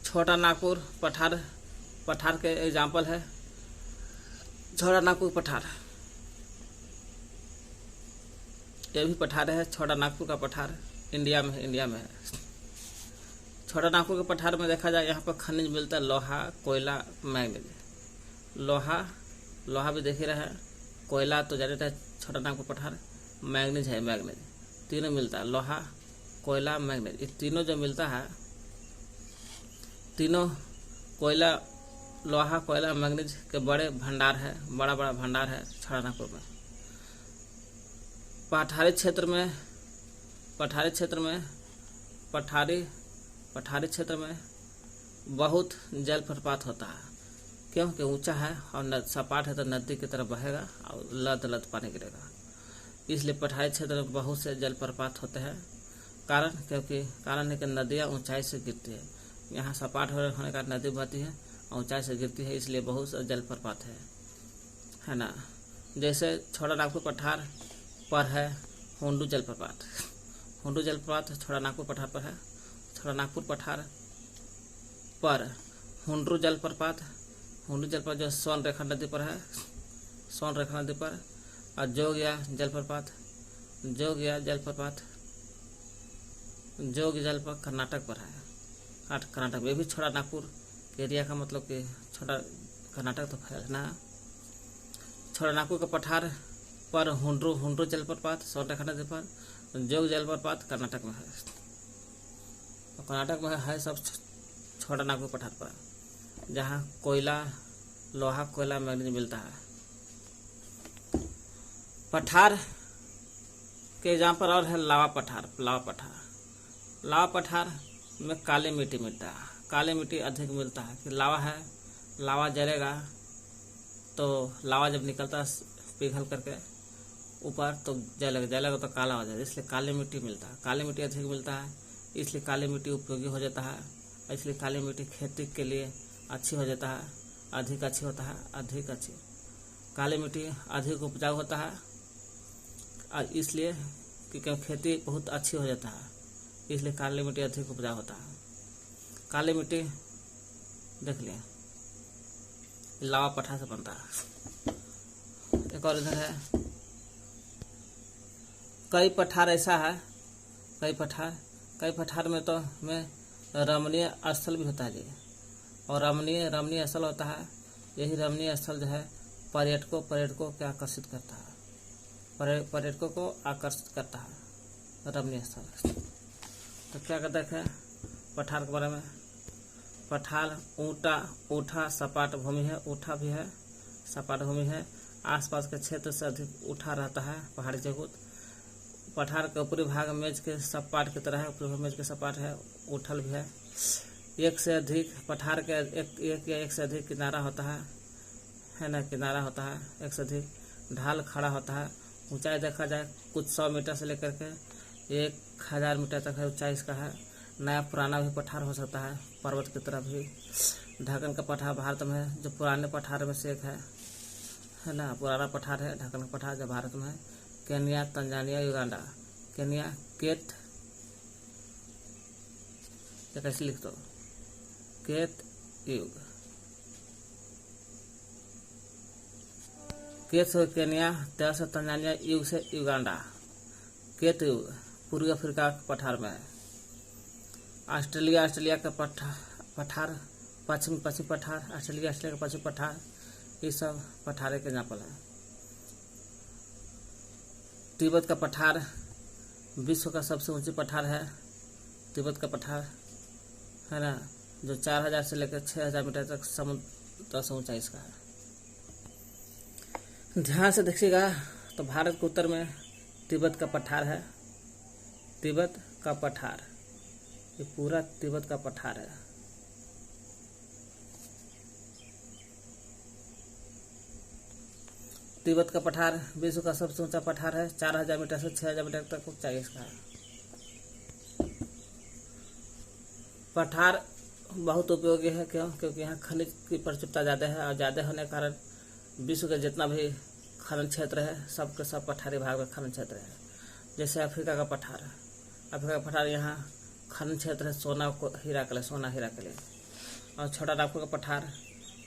छोटा नागपुर पठार के एग्जाम्पल है। छोटा नागपुर पठार, ये भी पठार है। छोटा नागपुर का पठार इंडिया में है। छोटा नागपुर के पठार में देखा जाए यहाँ पर खनिज मिलता है, लोहा, कोयला, मैग्नीज। लोहा भी देख ही रहे हैं, कोयला तो जाने है छोटा नागपुर पठार, मैग्नीज है, मैग्नीज तीनों मिलता है, लोहा, कोयला, मैग्नीज। ये तीनों जो मिलता है, तीनों कोयला, लोहा, कोयला, मैग्नीज के बड़े भंडार है, बड़ा भंडार है छोटा नागपुर में। पठारी क्षेत्र में बहुत जलप्रपात होता है, क्योंकि ऊंचा है और सपाट है तो नदी की तरफ बहेगा और लद पानी गिरेगा, इसलिए पठारी क्षेत्र में बहुत से जलप्रपात होते हैं। कारण है कि नदियाँ ऊंचाई से गिरती है, यहाँ सपाट होने का नदी बहती है और ऊंचाई से गिरती है, इसलिए बहुत से जलप्रपात है ना। जैसे छोटा नागपुर पठार पर है हुंडू जलप्रपात छोटा नागपुर पठार पर है। छोटा नागपुर पठार पर हुंडू जलप्रपात जो सोनरेखा नदी पर है, सोनरेखा नदी पर। और जोगिया जलप्रपात कर्नाटक पर है, कर्नाटक में भी छोटा नागपुर एरिया का मतलब कि छोटा कर्नाटक तो फैलना है। छोटा नागपुर के पठार पर हुंड्रू जलप्रपात सोनरेखा नदी पर, जोग जलप्रपात कर्नाटक में है, कर्नाटक में है सब छोटा नागपुर पठार पर, जहाँ कोयला, लोहा, कोयला, मैग्नीज मिलता है। पठार के जहाँ पर और है लावा पठार में काली मिट्टी मिलता है, काली मिट्टी अधिक मिलता है कि लावा है, लावा जलेगा तो लावा जब निकलता है पिघल करके ऊपर तो जलेगा तो काला हो जाएगा, इसलिए काली मिट्टी मिलता है, काली मिट्टी अधिक मिलता है, इसलिए काली मिट्टी उपयोगी हो जाता है, इसलिए काली मिट्टी खेती के लिए अच्छी हो जाता है, अधिक अच्छी काली मिट्टी अधिक उपजाऊ होता है, और इसलिए कि खेती बहुत अच्छी हो जाता है, इसलिए काली मिट्टी अधिक उपजाऊ होता है। काली मिट्टी देख लिया लावा पठार से बनता है। एक और इधर है, कई पठार ऐसा है, कई पठार में तो रमणीय स्थल भी होता है जी, और रमणीय स्थल होता है, यही रमणीय स्थल जो है पर्यटकों को आकर्षित करता है, पर्यटकों को आकर्षित करता है रमणीय स्थल। तो क्या कहते हैं पठार के बारे में, पठार ऊठा सपाट भूमि है, ऊठा भी है, सपाट भूमि है, आसपास के क्षेत्र से अधिक ऊठा रहता है, पहाड़ी जगह। पठार के ऊपरी भाग मेज के सपाट की तरह है, ऊपरी भाग मेज के सपाट है, उठल भी है। एक से अधिक पठार के एक से अधिक किनारा होता है ना, किनारा होता है, एक से अधिक ढाल खड़ा होता है। ऊंचाई देखा जाए कुछ 100 मीटर से लेकर के 1000 मीटर तक है ऊंचाई इसका है। नया पुराना भी पठार हो सकता है, पर्वत की तरफ भी। ढक्कन का पठार भारत में है, जो पुराने पठार में से एक है ना, पुराना पठार है ढक्कन का पठार जो भारत में है। Kenya, Tanzania, Uganda. केन्या केत, कैसे लिख दो, केत युग, केत से केन्या, त्या से तंजानिया, युग से युगांडा। केत युग पूर्वी अफ्रीका के पठार में है। ऑस्ट्रेलिया का पठार पश्चिमी पठार, ऑस्ट्रेलिया का पश्चिमी पठार, ये सब पठारे के एग्जाम्पल है। तिब्बत का पठार विश्व का सबसे ऊंची पठार है, तिब्बत का पठार है ना, जो 4000 से लेकर 6000 मीटर तक समुद्र से ऊंचाई इसका है। ध्यान से देखिएगा तो भारत के उत्तर में तिब्बत का पठार है, तिब्बत का पठार, ये पूरा तिब्बत का पठार है। तिब्बत का पठार विश्व का सबसे ऊंचा पठार है, 4000 मीटर से 6000 मीटर तक ऊंचाई इसका है। पठार बहुत उपयोगी है, क्यों? क्योंकि यहाँ खनिज की प्रचुरता ज़्यादा है, और ज़्यादा होने के कारण विश्व का जितना भी खनन क्षेत्र है सबके सब पठारी भाग में खनन क्षेत्र है। जैसे अफ्रीका का पठार यहाँ खनन क्षेत्र है, सोना हीरा के लिए। और छोटा नागपुर का पठार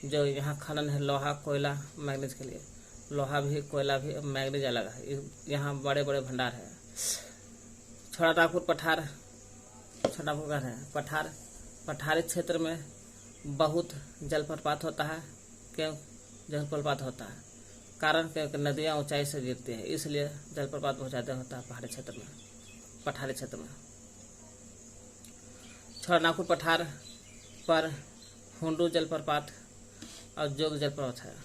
जो यहाँ खनन है लोहा, कोयला, मैग्नीज के लिए। लोहा भी, कोयला भी, मैग्नीज अलग है, यहाँ बड़े बड़े भंडार है। छोटा नागपुर पठार, छोटा नागपुर है पठार पठारी क्षेत्र में बहुत जलप्रपात होता है। क्यों जलप्रपात होता है? कारण क्योंकि नदियाँ ऊंचाई से गिरती है, इसलिए जलप्रपात बहुत ज़्यादा होता है पहाड़ी क्षेत्र में, पठारी क्षेत्र में। छोटानागपुर पठार पर हुंडू जलप्रपात और जोग जलप्रपात है।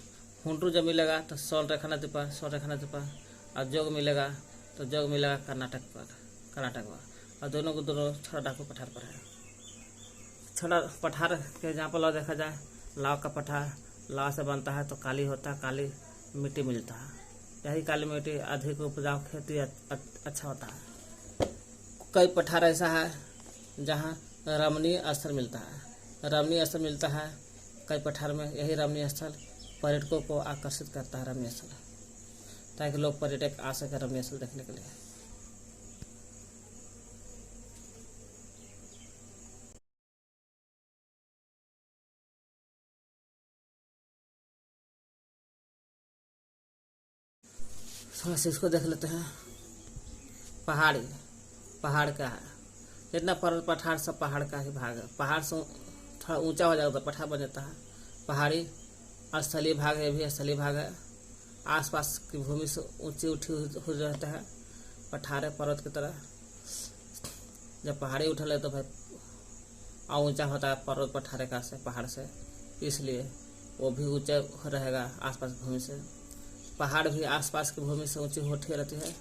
हुंडू जब मिलेगा तो स्वर्णरेखा नदी पर, और जोग मिलेगा तो जोग मिलेगा कर्नाटक पर, और दोनों को दोनों छोटानागपुर पठार पर है। छोटा पठार के एग्जाम्पल और देखा जाए, लाव का पठार, लाव से बनता है तो काली होता है, काली मिट्टी मिलता है। यही काली मिट्टी अधिक उपजाऊ खेती अच्छा होता है। कई पठार ऐसा है जहाँ रमणीय स्थल मिलता है। कई पठार में यही रमणीय स्थल पर्यटकों को आकर्षित करता है, रमणीय स्थल, ताकि लोग पर्यटक आ सके रमणीय स्थल देखने के लिए। थोड़ा सा इसको देख लेते हैं। पहाड़ क्या है? जितना पर्वत पठार सब पहाड़ का ही भाग है। पहाड़ से थोड़ा ऊंचा हो जाता है पठार बन जाता है। पहाड़ी स्थलीय भाग है, भी स्थलीय भाग है। आसपास की भूमि से ऊंची उठी हो रहता है। पठार है पर्वत की तरह। जब पहाड़ी उठल है तो भाई और ऊंचा होता है पर्वत पठार का से, पहाड़ से, इसलिए वो भी ऊंचा रहेगा आसपास भूमि से। पहाड़ भी आसपास की भूमि से ऊंची होती रहती है।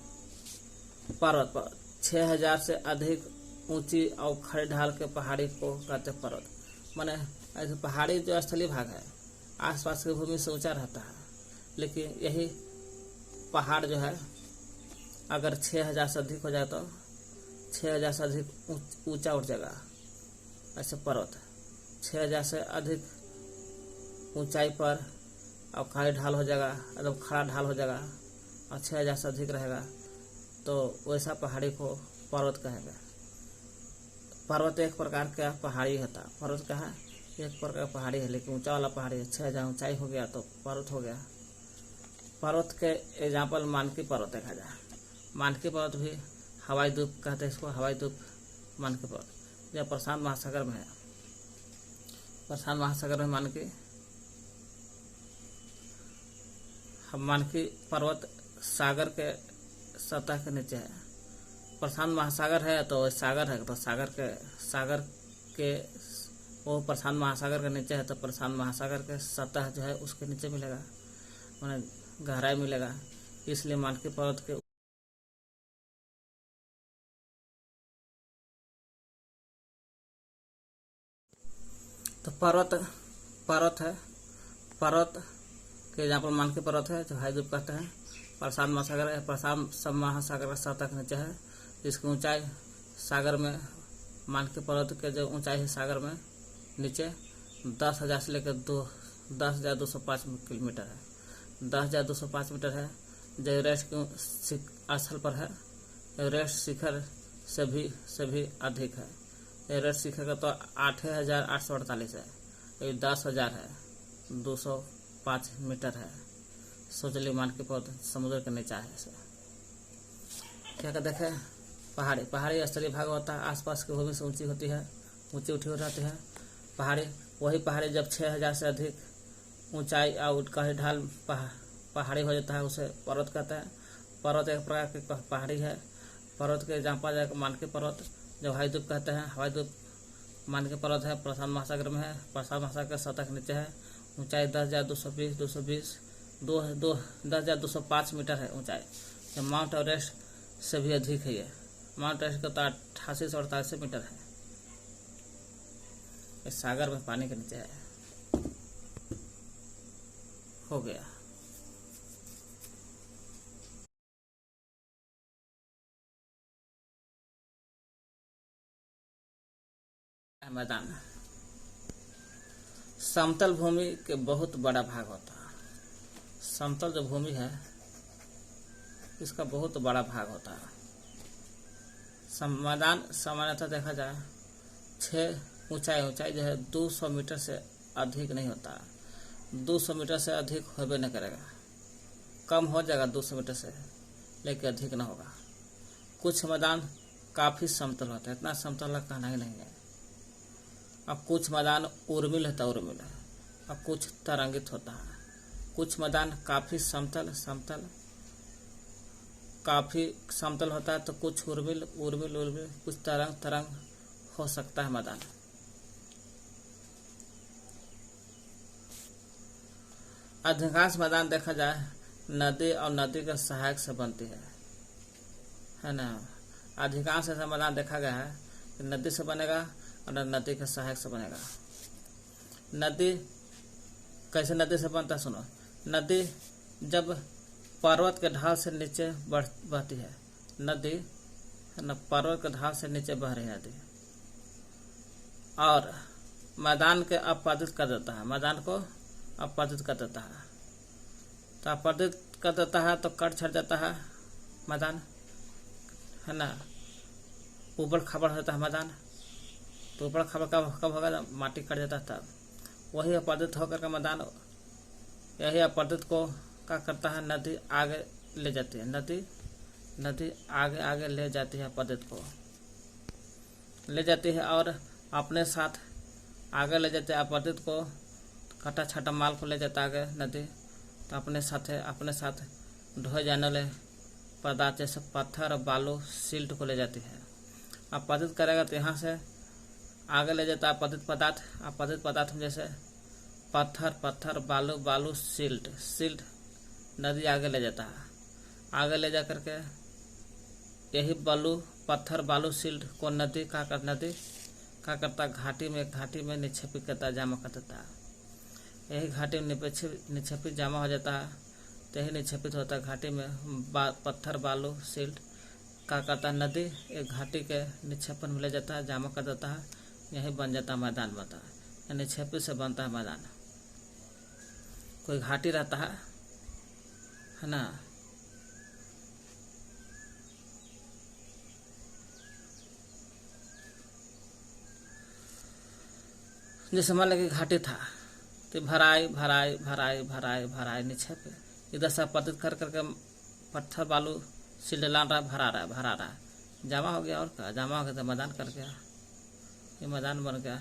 पर्वत पर 6000 से अधिक ऊंची और खड़े ढाल के पहाड़ी को कहते हैं पर्वत। माने ऐसे पहाड़ी जो स्थलीय भाग है आसपास की भूमि से ऊंचा रहता है, लेकिन यही पहाड़ जो है अगर 6000 से अधिक हो जाए तो 6000 से अधिक ऊंचा उठ जाएगा। ऐसे पर्वत 6000 से अधिक ऊंचाई पर और खड़ी ढाल हो जाएगा, एकदम खड़ा ढाल हो जाएगा और 6000 से अधिक रहेगा, तो वैसा पहाड़ी को पर्वत कहेगा। पर्वत एक प्रकार का पहाड़ी होता है। पर्वत का है एक प्रकार का पहाड़ी है, लेकिन ऊंचा वाला पहाड़ी है। 6000 ऊंचाई हो गया तो पर्वत हो गया। पर्वत के एग्जाम्पल मानकी पर्वत देखा जाए। मानकी पर्वत भी हवाई द्वीप कहते हैं इसको, हवाई द्वीप मानकी पर्वत। यह प्रशांत महासागर में है। प्रशांत महासागर में मानकी पर्वत सागर के सतह के नीचे है। प्रशांत महासागर है तो सागर है, तो सागर के वो प्रशांत महासागर के नीचे है, तो प्रशांत महासागर के सतह जो है उसके नीचे मिलेगा, माने गहराई मिलेगा। इसलिए मानकी पर्वत के तो पर्वत है। पर्वत के एग्जाम्पल मानकी पर्वत है जो हाई द्वीप कहते हैं। प्रशांत महासागर है, प्रशांत महासागर का सतह के नीचे है। इसकी ऊंचाई सागर में, मानकी पर्वत के जो ऊंचाई है सागर में नीचे 10,000 से लेकर 10,205 किलोमीटर है। 10,205 मीटर है, जो एवरेस्ट के स्थल पर है। एवरेस्ट शिखर से भी अधिक है। एवरेस्ट शिखर का तो 8,848 है, ये 10,000 है, 205 मीटर है। सोच ली मानकी पर्वत समुद्र के नीचे है। इसे क्या कहते हैं? पहाड़ी स्थलीय भाग होता है। आसपास की भूमि से ऊंची होती है, ऊंची उठी हो जाती है। वही पहाड़ी जब 6000 से अधिक ऊंचाई और कहीं ढाल पहाड़ी हो जाता है, उसे पर्वत कहते हैं। पर्वत एक प्रकार की पहाड़ी है। पर्वत के एग्जाम्पल है मानकी पर्वत जो हवाई द्वीप कहते हैं। हवाई द्वीप मानकी पर्वत है, प्रशांत महासागर में है। प्रशांत महासागर के सतह के नीचे है। ऊंचाई 10,205 मीटर है ऊंचाई। माउंट एवरेस्ट से भी अधिक है। ये माउंट एवरेस्ट का तो 8848 मीटर है। इस सागर में पानी के नीचे है। हो गया। मैदान समतल भूमि के बहुत बड़ा भाग होता है। समतल जो भूमि है इसका बहुत बड़ा भाग होता है। मैदान सामान्यतः देखा जाए 6 ऊंचाई जो है 200 मीटर से अधिक नहीं होता। 200 मीटर से अधिक होबे नहीं करेगा। कम हो जाएगा 200 मीटर से, लेकिन अधिक न होगा। कुछ मैदान काफी समतल होता है, इतना समतल का कहना ही नहीं है। अब कुछ मैदान उर्मिल होता है, उर्मिल, अब कुछ तरंगित होता है। कुछ मैदान काफी समतल होता है, तो कुछ उर्मिल कुछ तरंग हो सकता है मैदान। अधिकांश मैदान देखा जाए नदी और नदी के सहायक से बनती है ना। अधिकांश ऐसा मैदान देखा गया है कि नदी से बनेगा और नदी के सहायक से बनेगा। नदी कैसे नदी से बनता, सुनो। नदी जब पर्वत के ढाल से नीचे बहती है, नदी है ना, पर्वत के ढाल से नीचे बह रही नदी, और मैदान के आपादित कर देता है, मैदान को आपादित कर देता है। तो आपादित कर देता है तो कट छट जाता है मैदान, है ना। ऊबड़ खाबड़ होता है मैदान, तो ऊबड़ खाबड़ कब होगा, माटी कट जाता है तब। वही आपादित होकर का मैदान, यही आपादित को क्या करता है, नदी आगे ले जाती है, नदी आगे ले जाती है, आपादित को ले जाती है और अपने साथ आगे ले जाते हैं। आपादित को कटा छटा माल को ले जाता है आगे नदी, तो अपने साथ ढोए जाने वाले पदार्थ जैसे पत्थर और बालू सिल्ट को ले जाती है। आपादित करेगा तो यहाँ से आगे ले जाता है आपादित पदार्थ में जैसे पत्थर बालू सिल्ट नदी आगे ले जाता है। आगे ले जा करके यही पत्थर बालू सिल्ट को नदी का करता घाटी में निक्षेपित करता, जमा कर देता है। यही घाटी में निक्षेपित जमा हो जाता है, तो यही निक्षेपित होता है घाटी में पत्थर बालू सिल्ट का करता है। नदी एक घाटी के निक्षेपण में ले जाता है, जमा कर देता है, यही बन जाता है मैदान बनता है। निक्षेपित से बनता है मैदान। कोई घाटी रहता है ना, जैसे मान लो कि घाटी था, तो भराई निक्षेप इधर से आपादित कर करके पत्थर बालू सिल्ट लान रहा है, भरा रहा है, जमा हो गया। और क्या जमा हो गया तो मैदान कर गया, ये मैदान बन गया।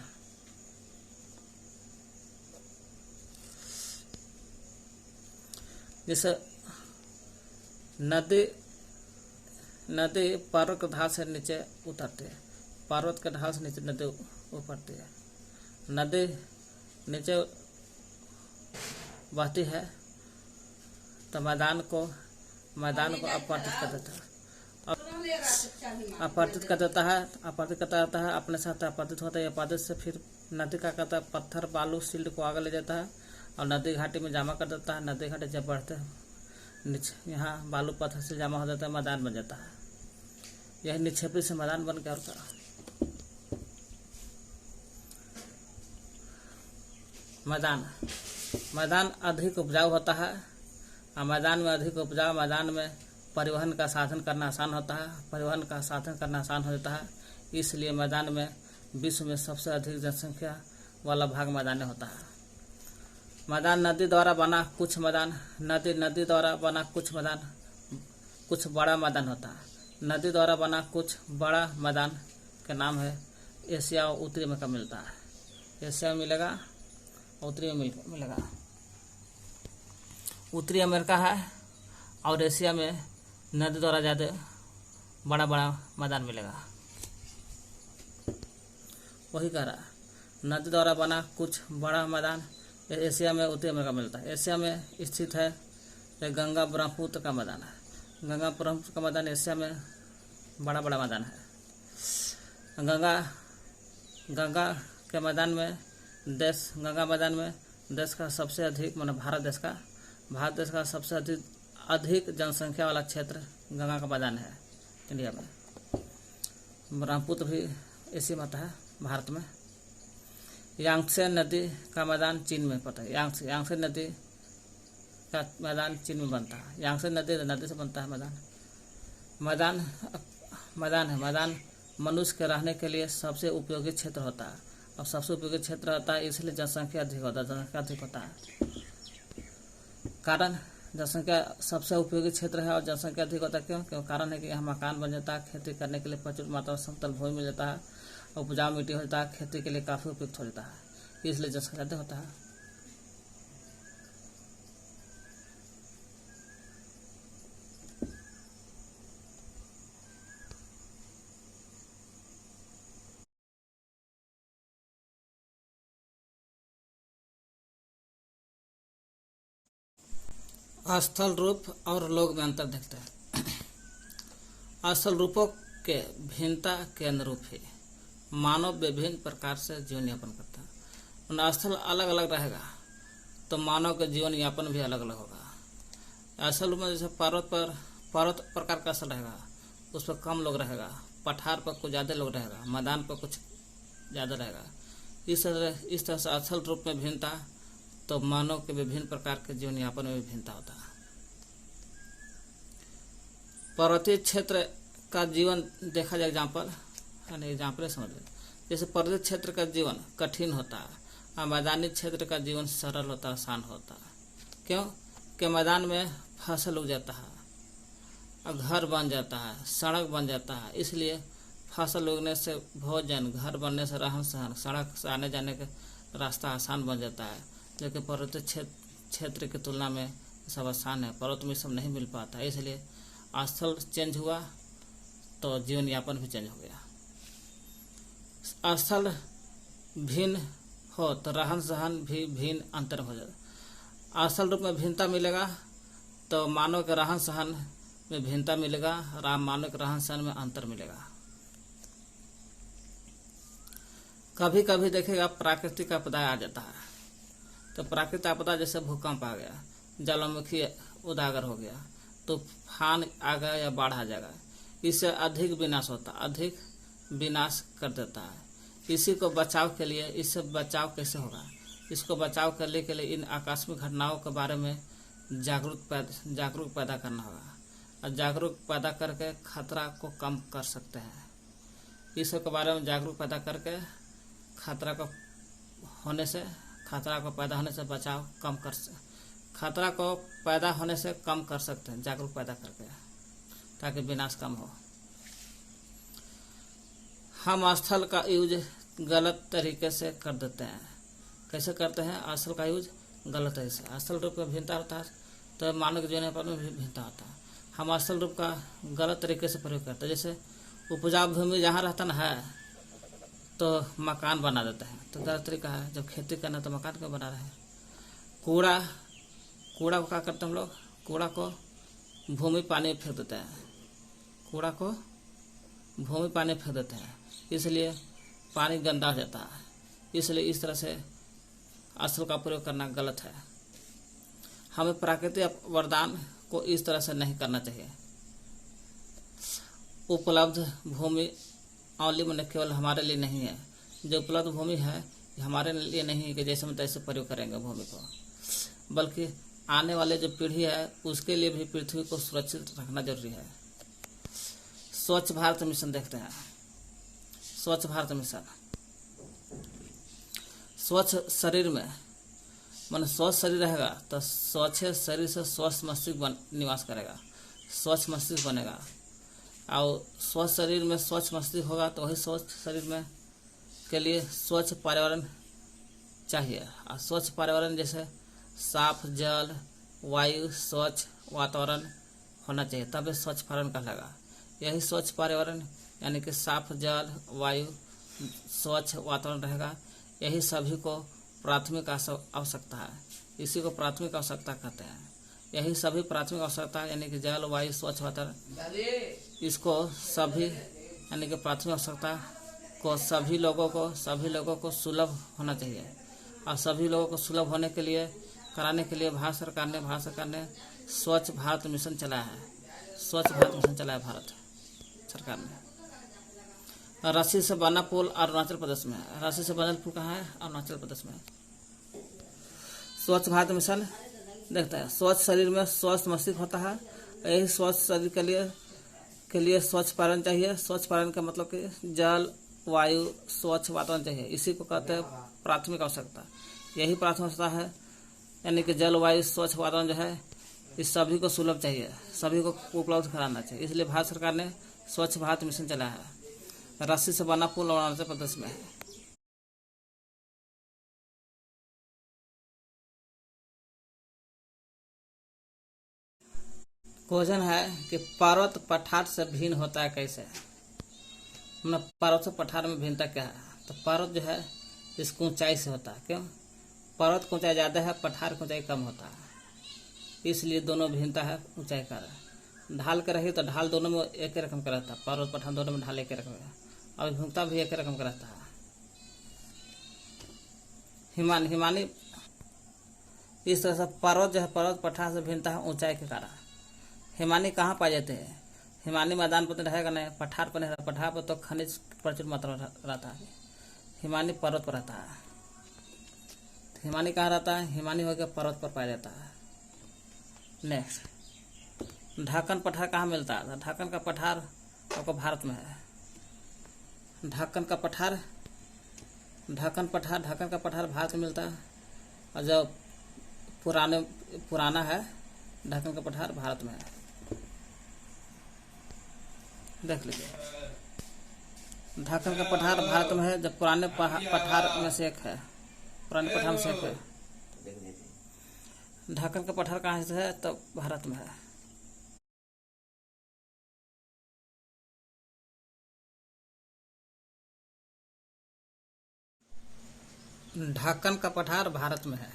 जैसे नदी पर्वत के ढाल से नीचे उतरती है, पर्वत के ढाल से नीचे नदी उतरती है, नदी नीचे बहती है, तो मैदान को अपवर्तित कर देता है। अपवर्तित करता है, अपने साथ अपवर्तित होता है। अपवर्तित से फिर नदी का करता है, पत्थर बालू सिल्ट को आगे ले जाता है और नदी घाटी में जमा कर देता है। नदी घाटी जब बढ़ते हैं नीचे, यहाँ बालू पत्थर से जमा हो जाता है, मैदान बन जाता है। यही निक्षेपित से मैदान बन गया। और क्या मैदान अधिक उपजाऊ होता है, और मैदान में अधिक उपजाऊ, मैदान में परिवहन का साधन करना आसान होता है। इसलिए मैदान में विश्व में सबसे अधिक जनसंख्या वाला भाग मैदान में होता है। मैदान नदी द्वारा बना कुछ बड़ा मैदान होता है। नदी द्वारा बना कुछ बड़ा मैदान का नाम है एशिया और उत्तरी अमेरिका मिलता है। एशिया में मिलेगा, उत्तरी में मिलेगा। उत्तरी अमेरिका है और एशिया में नदी द्वारा ज़्यादा बड़ा मैदान मिलेगा। वही कह रहा, नदी द्वारा बना कुछ बड़ा मैदान एशिया में उत्तरी अमेरिका मिलता है। एशिया में स्थित है गंगा ब्रह्मपुत्र का मैदान है। गंगा ब्रह्मपुत्र का मैदान एशिया में बड़ा मैदान है। गंगा के मैदान में देश का सबसे अधिक, माना भारत देश का सबसे अधिक जनसंख्या वाला क्षेत्र गंगा का मैदान है इंडिया में। ब्रह्मपुत्र भी इसी में आता है भारत में। यांगत्से नदी का मैदान चीन में पड़ता है। यांगत्से नदी का मैदान चीन में बनता है। यांगत्से नदी से बनता है मैदान मनुष्य के रहने के लिए सबसे उपयोगी क्षेत्र होता है। और सबसे उपयोगी क्षेत्र होता है इसलिए जनसंख्या अधिक होता है। कारण जनसंख्या सबसे उपयोगी क्षेत्र है और जनसंख्या अधिक होता है। क्यों? कारण है कि यहाँ मकान बन जाता है, खेती करने के लिए प्रचुर मात्रा में समतल भूमि मिल जाता है उपजाऊ मिट्टी होता है, खेती के लिए काफ़ी उपयुक्त हो जाता है, इसलिए जनसंख्या ज़्यादा होता है। स्थल रूप और लोक में अंतर देखते हैं। स्थल रूपों के भिन्नता के अनुरूप ही मानव विभिन्न प्रकार से जीवन यापन करता है। स्थल अलग अलग रहेगा तो मानव का जीवन यापन भी अलग अलग होगा। स्थल रूप में जैसे पर्वत प्रकार का स्थल रहेगा, उस पर कम लोग रहेगा, पठार पर कुछ ज़्यादा लोग रहेगा, मैदान पर कुछ ज़्यादा रहेगा। इस तरह से स्थल रूप में भिन्नता तो मानव के विभिन्न प्रकार के जीवन यापन में भी भिन्नता होता है। पर्वतीय क्षेत्र का जीवन देखा जाए एग्जाम्पल समझ लें। जैसे पर्वतीय क्षेत्र का जीवन कठिन होता है और मैदानी क्षेत्र का जीवन सरल होता है, आसान होता है। क्यों कि मैदान में फसल उग जाता है और घर बन जाता है, सड़क बन जाता है, इसलिए फसल उगने से भोजन, घर बनने से रहन सहन, सड़क से आने जाने का रास्ता आसान बन जाता है। लेकिन पर्वतीय क्षेत्र की तुलना में सब आसान है, पर्वत में सब नहीं मिल पाता, इसलिए स्थल चेंज हुआ तो जीवन यापन भी चेंज हो गया। स्थल भिन्न हो तो रहन सहन भी भिन्न अंतर हो जाता। स्थल रूप में भिन्नता मिलेगा तो मानव के रहन सहन में भिन्नता मिलेगा, मानव के रहन सहन में अंतर मिलेगा। कभी कभी देखिएगा प्राकृतिक आपदा आ जाता है, तो प्राकृतिक आपदा जैसे भूकंप आ गया, ज्वालामुखी उजागर हो गया, तूफान आ गया या बाढ़ आ जाएगा, इससे अधिक विनाश कर देता है। इसी को बचाव के लिए, इससे बचाव कैसे होगा, इसको बचाव करने के लिए इन आकस्मिक घटनाओं के बारे में जागरूक पैदा करना होगा और जागरूक पैदा करके खतरा को कम कर सकते हैं। इस सब के बारे में जागरूक पैदा करके खतरा को पैदा होने से बचाव खतरा को पैदा होने से कम कर सकते हैं, जागरूक पैदा करके, ताकि विनाश कम हो। हम स्थल का यूज गलत तरीके से कर देते हैं। कैसे करते हैं? स्थल का यूज गलत तरीके से। स्थल रूप में भिन्नता होता है तो मानव के जीवन पर में भी भिन्नता होता है। हम स्थल रूप का गलत तरीके से प्रयोग करते हैं। जैसे उपजाऊ भूमि जहाँ रहता ना है तो मकान बना देते हैं, तो गलत तरीका है। जब खेती करना तो मकान क्यों बना रहे हैं? कूड़ा को क्या करते हैं हम लोग? कूड़ा को भूमि पानी में फेंक देते हैं, इसलिए पानी गंदा हो जाता है। इसलिए इस तरह से स्थल का प्रयोग करना गलत है। हमें प्राकृतिक वरदान को इस तरह से नहीं करना चाहिए। उपलब्ध भूमि ओनली मैंने केवल हमारे लिए नहीं है, जो उपलब्ध भूमि है हमारे लिए नहीं है कि जैसे हम तैसे प्रयोग करेंगे भूमि को, बल्कि आने वाले जो पीढ़ी है उसके लिए भी पृथ्वी को सुरक्षित रखना जरूरी है। स्वच्छ भारत मिशन देखते हैं। स्वच्छ भारत मिशन, स्वच्छ शरीर में मन स्वस्थ शरीर रहेगा तो स्वच्छ शरीर से स्वस्थ मस्तिष्क निवास करेगा, स्वच्छ मस्तिष्क बनेगा। और स्वस्थ शरीर में स्वच्छ मस्तिष्क होगा तो वही स्वच्छ शरीर में के लिए स्वच्छ पर्यावरण चाहिए। और स्वच्छ पर्यावरण जैसे साफ जल, वायु, स्वच्छ वातावरण होना चाहिए, तब स्वच्छ पर्यावरण कहलाएगा। यही स्वच्छ पर्यावरण यानी कि साफ जल, वायु, स्वच्छ वातावरण रहेगा, यही सभी को प्राथमिक आवश्यकता है। इसी को प्राथमिक आवश्यकता कहते हैं। यही सभी प्राथमिक आवश्यकता यानी कि जल, वायु, स्वच्छ वातावरण, इसको सभी यानी कि प्राथमिक आवश्यकता को सभी लोगों को सुलभ होना चाहिए। और सभी लोगों को सुलभ होने के लिए कराने के लिए भारत सरकार ने स्वच्छ भारत मिशन चलाया है। स्वच्छ भारत मिशन चलाया भारत सरकार ने। रस्सी से बना पुल अरुणाचल प्रदेश में। रस्सी से बना पुल कहाँ है? अरुणाचल प्रदेश में। स्वच्छ भारत मिशन देखता है स्वच्छ शरीर में स्वस्थ मस्तिष्क होता है। यही स्वस्थ शरीर के लिए स्वच्छ पर्यावरण चाहिए। स्वच्छ पर्यावरण का मतलब कि जल, वायु, स्वच्छ वातावरण चाहिए। इसी को कहते हैं प्राथमिक आवश्यकता। यही प्राथमिक आवश्यकता है यानी कि जल, वायु, स्वच्छ वातावरण जो है इस सभी को सुलभ चाहिए, सभी को उपलब्ध कराना चाहिए। इसलिए भारत सरकार ने स्वच्छ भारत मिशन चलाया है। रस्सी से बना पुल अरुणाचल प्रदेश में है। क्वेश्चन है कि पर्वत पठार से भिन्न होता है कैसे। मतलब पर्वत से पठार में भिन्नता क्या है। तो पर्वत जो है इसकी ऊंचाई से होता है। क्यों? पर्वत की ऊंचाई ज़्यादा है, पठार की ऊंचाई कम होता है, इसलिए दोनों भिन्नता है ऊंचाई का। ढाल के रही तो ढाल दोनों में एक ही रकम का रहता है, पर्वत पठार दोनों में ढाल एक ही रकम का, और अभिमुखता भी एक ही रकम का रहता है। हिमानी इस तरह से पर्वत जो है पर्वत पठार से भिन्नता है ऊंचाई के कारण। हिमानी कहाँ पाए जाते हैं? हिमानी मैदान पर तो रहेगा नहीं, पठार पर नहीं रहता। पठार पर तो खनिज प्रचुर मात्रा रहता है, हिमानी पर्वत पर रहता है। हिमानी कहाँ रहता है? हिमानी होकर पर्वत पर पाया जाता है। नेक्स्ट, ढाकन पठार कहाँ मिलता है? ढाकन का पठार आपको भारत में है। ढाकन का पठार भारत में मिलता है, और जो पुराना है ढाकन का पठार भारत में है। देख लीजिए, ढाकन का पठार भारत में है, जब पुराने पठार में से एक है, पुराने पठार में से एक है। ढाकन का पठार कहाँ से है? तो भारत में है। ढाकन का पठार भारत में है।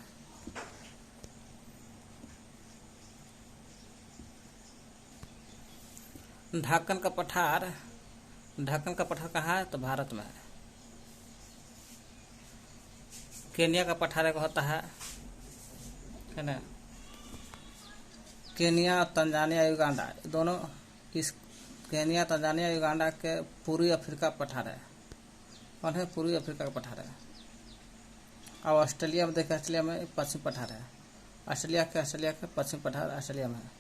ढाकन का पठार कहाँ है? तो भारत में है। केनिया का पठार एक होता है ना, केनिया, तंजानिया, युगांडा, दोनों इस केनिया, तंजानिया, युगांडा के पूर्वी अफ्रीका पठार है। कौन है? पूर्वी अफ्रीका का पठार है। और ऑस्ट्रेलिया में देखें, ऑस्ट्रेलिया में पश्चिम पठार है। ऑस्ट्रेलिया के पश्चिम पठार ऑस्ट्रेलिया में है।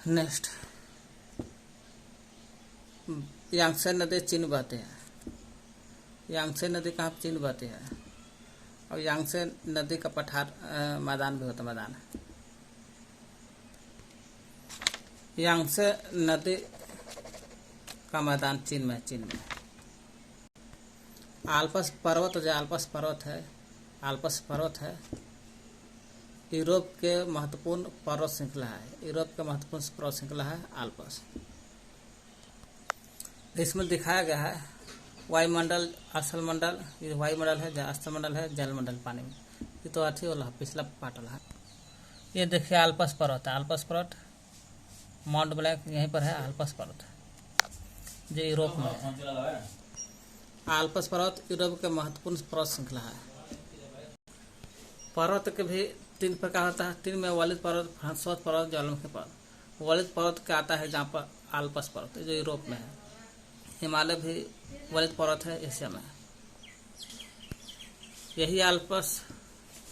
नेक्स्ट, यांगसे नदी चीन बहती है। यांगसे नदी कहाँ चीन बहती है, और यांगसे नदी का पठार मैदान भी होता है। मैदान यांगसे नदी का मैदान चीन में। आल्प्स पर्वत है यूरोप के महत्वपूर्ण पर्वत श्रृंखला है आल्प्स। इसमें दिखाया गया है वायुमंडल, स्थलमंडल, ये वायुमंडल है, स्थलमंडल है, जलमंडल पानी में। ये तो अच्छी वाला पिछला पार्ट वाला है। ये देखिए आल्प्स पर्वत, माउंट ब्लैंक यहीं पर है। आल्प्स पर्वत जो यूरोप में है। आल्प्स पर्वत यूरोप के महत्वपूर्ण पर्वत श्रृंखला है। पर्वत के भी 3 प्रकार होता है। 3 में वलित पर्वत, फ्रांसोत पर्वत, ज्वालामुखी पर्वत। वलित पर्वत का आता है जहाँ पर आल्प्स पर्वत जो यूरोप में है। हिमालय भी वलित पर्वत है, एशिया में। यही आल्प्स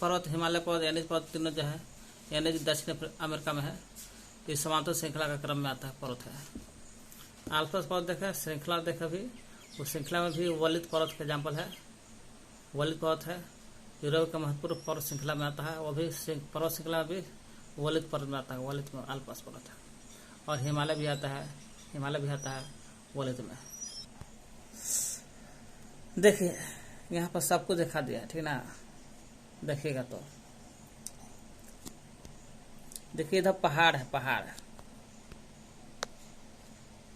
पर्वत, हिमालय पर्वत, एनएच पर्वत तीनों जो है, एनएच दक्षिण अमेरिका में है। ये समांतर श्रृंखला का क्रम में आता है पर्वत है। आल्प्स पर्वत देखा, श्रृंखला देखा भी, उस श्रृंखला में भी वलित पर्वत का एग्जाम्पल है। वलित पर्वत है, यूरोप का महत्वपूर्ण पर्वत श्रृंखला में आता है। वो भी पर्वत श्रृंखला में भी वलित पर्वत में आता है, वलित में आल्प्स पर्वत है। और हिमालय भी आता है वलित में। देखिए यहाँ पर सबको दिखा दिया, ठीक ना। देखिएगा तो देखिए, इधर पहाड़ है,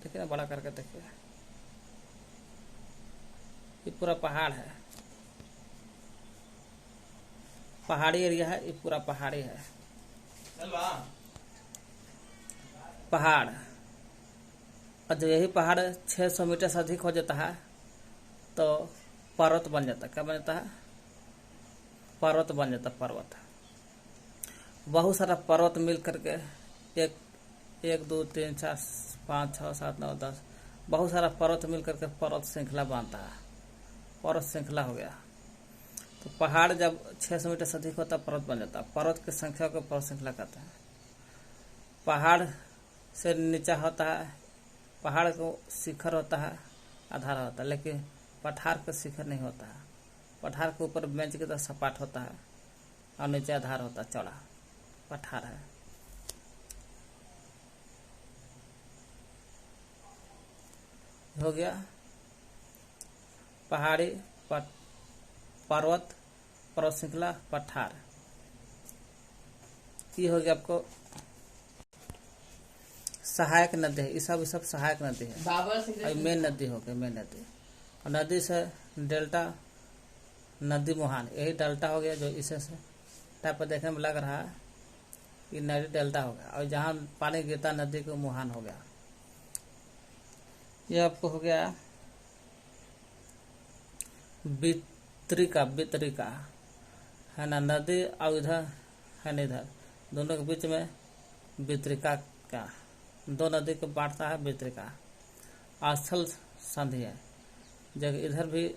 देखिए ना, बड़ा करके देखिए, ये पूरा पहाड़ है, पहाड़ी एरिया है, ये पूरा पहाड़ी है। पहाड़, और जब यही पहाड़ 600 मीटर से अधिक हो जाता है तो पर्वत बन जाता है। क्या बन जाता है? पर्वत बन जाता है। पर्वत, बहुत सारा पर्वत मिल करके एक 2 3 4 5 6 7 9 10 बहुत सारा पर्वत मिल करके पर्वत श्रृंखला बनता है। पर्वत श्रृंखला हो गया। तो पहाड़ जब 600 मीटर से अधिक होता है पर्वत बन जाता है। पर्वत की संख्या को पर्वत श्रृंखला कहते हैं। पहाड़ से नीचा होता है, पहाड़ को शिखर होता है, आधार होता है, लेकिन पठार का शिखर नहीं होता है। पठार के ऊपर बेंच की तरह सपाट होता है और नीचे आधार होता है, चौड़ा पठार है। हो गया पहाड़ी, पर्वत, पर्वत श्रृंखला, पठार। ये हो गया आपको सहायक नदी है। ये सब सहायक नदी है। और मेन नदी हो गई, मेन नदी। और नदी से डेल्टा, नदी मुहान, यही डेल्टा हो गया जो इसे से टाइप पर देखने में लग रहा है। ये नदी डेल्टा हो गया। और जहाँ पानी गिरता नदी को मुहान हो गया। ये आपको हो गया वितरिका, वितरिका है ना, नदी और इधर है ना, इधर दोनों के बीच में वितरिका का, दो नदी को बांटता है वितरिका। आस्थल संधि है, जगह इधर भी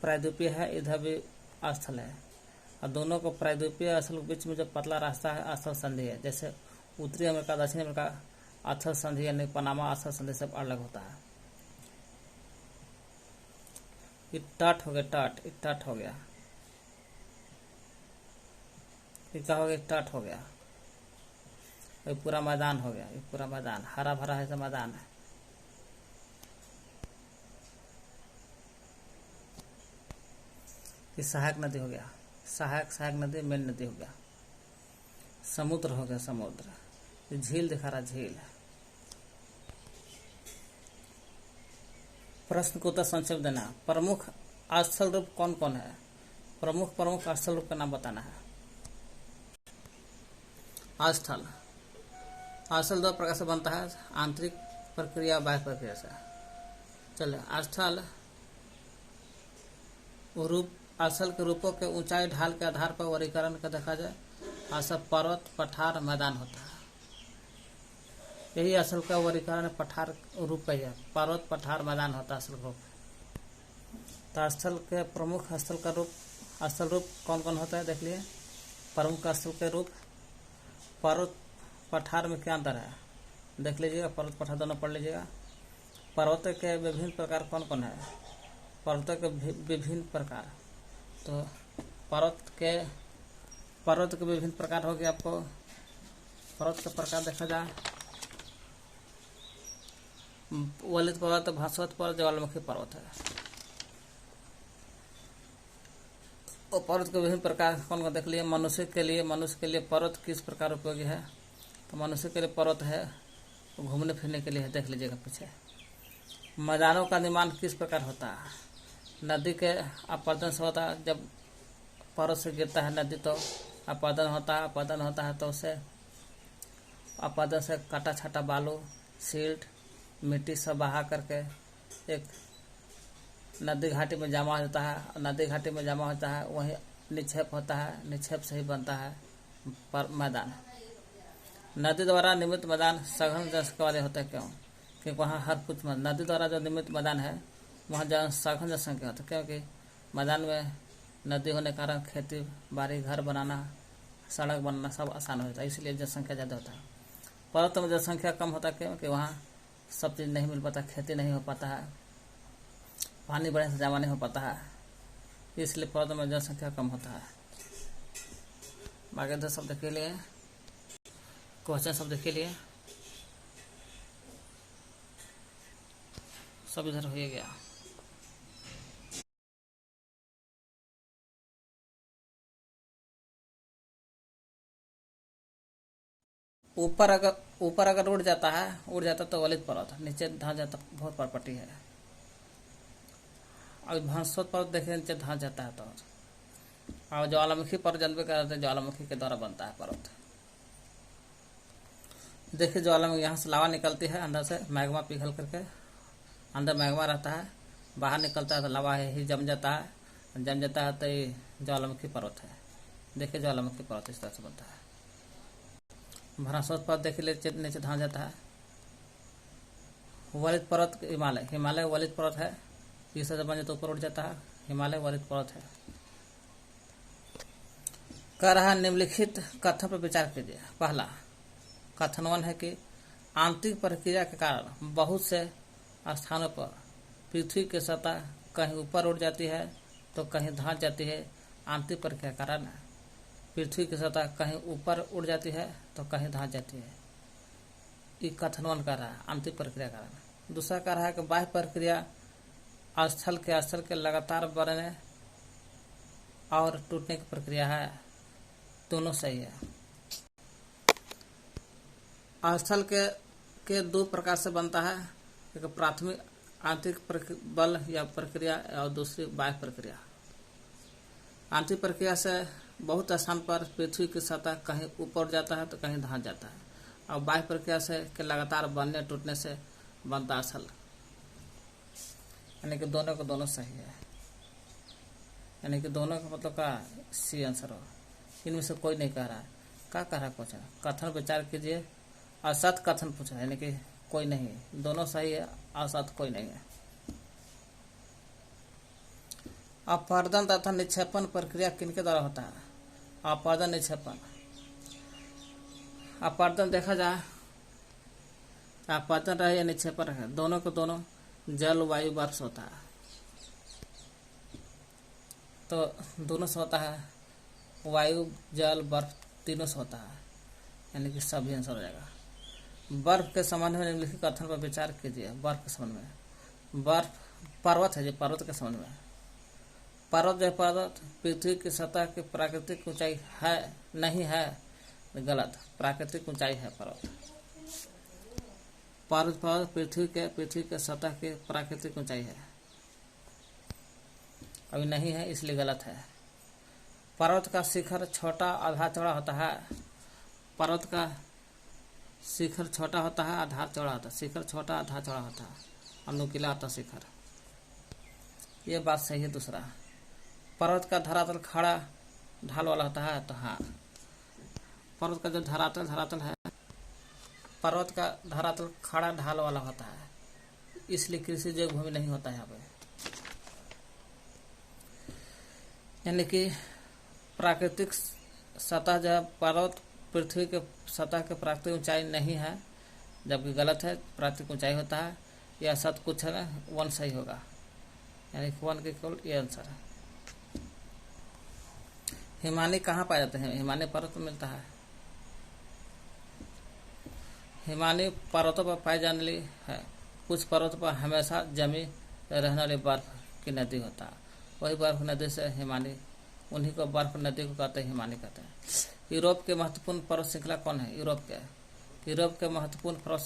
प्रायद्वीपीय है, इधर भी आस्थल है। और दोनों को प्रायद्वीपीय आस्थल के बीच में जो पतला रास्ता है आस्थल संधि है। जैसे उत्तरी अमेरिका, दक्षिण अमेरिका आस्थल संधि यानी पनामा आस्थल संधि सब अलग होता है। ये तट हो गया, तट, तट हो गया। ये क्या हो गया, तट हो गया। ये पूरा मैदान हो गया, ये पूरा मैदान हरा भरा है, मैदान है। ये सहायक नदी हो गया, सहायक नदी, मेन नदी हो गया। समुद्र हो गया, समुद्र। ये झील दिखा रहा, झील। प्रश्न को उत्तर संक्षेप देना। प्रमुख आस्थल रूप कौन कौन है? प्रमुख आस्थल रूप का नाम बताना है। आस्थल दो प्रकार से बनता है, आंतरिक प्रक्रिया, बाह्य प्रक्रिया से। चले, आस्थल रूप, आस्थल के रूपों के ऊंचाई ढाल के आधार पर वर्गीकरण का देखा जाए। आस्थल पर्वत, पठार, मैदान होता है। यही आस्थल का वर्गीकरण पठार रूप का ही है। पर्वत, पठार, मैदान होता है आस्थल रूप। तो आस्थल के प्रमुख आस्थल रूप कौन कौन होता है देख लिए। प्रमुख आस्थल के रूप, पर्वत पठार में क्या अंतर है देख लीजिएगा। पर्वत पठार दोनों पढ़ लीजिएगा। पर्वत के विभिन्न प्रकार कौन कौन है? पर्वत के विभिन्न प्रकार, तो पर्वत के विभिन्न प्रकार हो गया। आपको पर्वत के प्रकार देखा जाए, वलित पर्वत, भास्वत पर्वत, ज्वालामुखी पर्वत है। और पर्वत के विभिन्न प्रकार कौन कौन देख लिए। मनुष्य के लिए पर्वत किस प्रकार उपयोगी है? तो मनुष्य के लिए पर्वत है घूमने फिरने के लिए है, देख लीजिएगा पीछे। मैदानों का निर्माण किस प्रकार होता है? नदी के अपर्दन से होता है। जब पर्वत से गिरता है नदी तो अपर्दन होता है तो उसे अपर्दन से काटा छाटा बालू, सिल्ट, मिट्टी सब बहा करके एक नदी घाटी में जमा होता है। नदी घाटी में जमा होता है, वहीं निक्षेप होता है, निक्षेप से ही बनता है मैदान। नदी द्वारा निर्मित मैदान सघन जनसंख्या वाले होते हैं। क्यों? क्योंकि वहाँ हर कुछ नदी द्वारा जो निर्मित मैदान है वहाँ सघन जनसंख्या होता है। क्योंकि मैदान में नदी होने के कारण खेती बाड़ी, घर बनाना, सड़क बनाना सब आसान हो जाता है, इसलिए जनसंख्या ज़्यादा होता है। पर्वत में जनसंख्या कम होता है। क्योंकि वहाँ सब चीज़ नहीं मिल पाता, खेती नहीं हो पाता है, पानी बढ़ने से जमा नहीं हो पाता है, इसलिए पर्वत में जनसंख्या कम होता है। बाकी 10 शब्द के लिए क्वेश्चन शब्द के लिए सब इधर हो गया। ऊपर अगर उड़ जाता तो वलित पर्वत, नीचे धंस जाता बहुत परपटी है। और भास्वत पर्वत देखिए नीचे धंस जाता है तो। और ज्वालामुखी पर्वत जानबे करते, ज्वालामुखी के द्वारा बनता है पर्वत। देखिए ज्वालामुखी यहाँ से लावा निकलती है, अंदर से मैग्मा पिघल करके अंदर मैग्मा रहता है, बाहर निकलता है तो लावा ही जम जाता है तो ये ज्वालामुखी पर्वत है। देखिए ज्वालामुखी पर्वत इस तरह से बनता है। भास्वत पर्वत देखिए नीचे धंस जाता है। वलित पर्वत हिमालय वलित पर्वत है, इस तरह बन जाता तो ऊपर उठ जाता है, हिमालय वलित पर्वत है। कह रहा है निम्नलिखित कथन पर विचार कीजिए। पहला कथन 1 है कि आंतरिक प्रक्रिया के कारण बहुत से स्थानों पर पृथ्वी की सतह कहीं ऊपर उड़ जाती है तो कहीं धंस जाती है। आंतरिक प्रक्रिया के कारण पृथ्वी की सतह कहीं ऊपर उड़ जाती है तो कहीं धंस जाती है। ये कथन 1 कर रहा है, आंतरिक प्रक्रिया के कारण। दूसरा कह रहा है कि बाह्य प्रक्रिया स्थल के लगातार बढ़ने और टूटने की प्रक्रिया है। दोनों सही है। स्थल के दो प्रकार से बनता है, एक प्राथमिक आंतरिक बल या प्रक्रिया और दूसरी बाह्य प्रक्रिया। आंतरिक प्रक्रिया से बहुत स्थान पर पृथ्वी की सतह कहीं ऊपर जाता है तो कहीं धंस जाता है, और बाह्य प्रक्रिया से के लगातार बनने टूटने से बनता स्थल। यानी कि दोनों को दोनों सही है। यानी कि दोनों का मतलब का सी आंसर हो। इनमें से कोई नहीं कह रहा है। क्या कह रहा है क्वेश्चन? कथन विचार कीजिए। असत कथन पूछा, यानी कि कोई नहीं, दोनों सही है, असत कोई नहीं है। अपवर्तन तथा निक्षेपण प्रक्रिया किनके द्वारा होता है? अपवर्तन निक्षेपण। अपवर्तन देखा जाए, अपवर्तन रहे या निक्षेपण रहे, दोनों को दोनों जल वायु बर्फ से होता है। तो दोनों से होता है, वायु जल बर्फ तीनों से होता है, यानी कि सभी आंसर हो जाएगा। बर्फ के संबंध में निम्नलिखित कथन पर विचार कीजिए। बर्फ के संबंध में, बर्फ पर्वत है जो पर्वत के संबंध में, पर्वत जो पर्वत पृथ्वी की सतह की प्राकृतिक ऊंचाई है नहीं है? गलत, प्राकृतिक ऊंचाई है पर्वत। पर्वत पृथ्वी के सतह की प्राकृतिक ऊंचाई है, अभी नहीं है इसलिए गलत है। पर्वत का शिखर छोटा आधा चौड़ा होता है। पर्वत का शिखर छोटा होता है, आधार चौड़ा होता है। शिखर छोटा आधा चौड़ा होता है और नुकीला होता शिखर। ये बात सही है। दूसरा, पर्वत का धरातल खड़ा ढाल वाला होता है। तो हाँ, पर्वत का जो धरातल है, पर्वत का धरातल खड़ा ढाल वाला होता है, इसलिए कृषि योग्य भूमि नहीं होता है यहाँ पे। यानी कि प्राकृतिक सतह जब पर्वत पृथ्वी के सतह के प्राकृतिक ऊंचाई नहीं है, जबकि गलत है, प्राकृतिक ऊंचाई होता है। यह सत कुछ है, वन सही होगा, यानी वन के केवल ये आंसर है। हिमालय कहाँ पाए जाते हैं? हिमालय पर्वत में मिलता है। हिमालय पर्वतों पर पाए जाने वाली है। कुछ पर्वतों पर हमेशा जमी रहने वाली बर्फ की नदी होता है, वही बर्फ नदी से हिमालय, उन्हीं को बर्फ नदी को कहते हैं, हिमालय कहते हैं। यूरोप के महत्वपूर्ण पर्वत श्रृंखला कौन है? यूरोप के महत्वपूर्ण पर्वत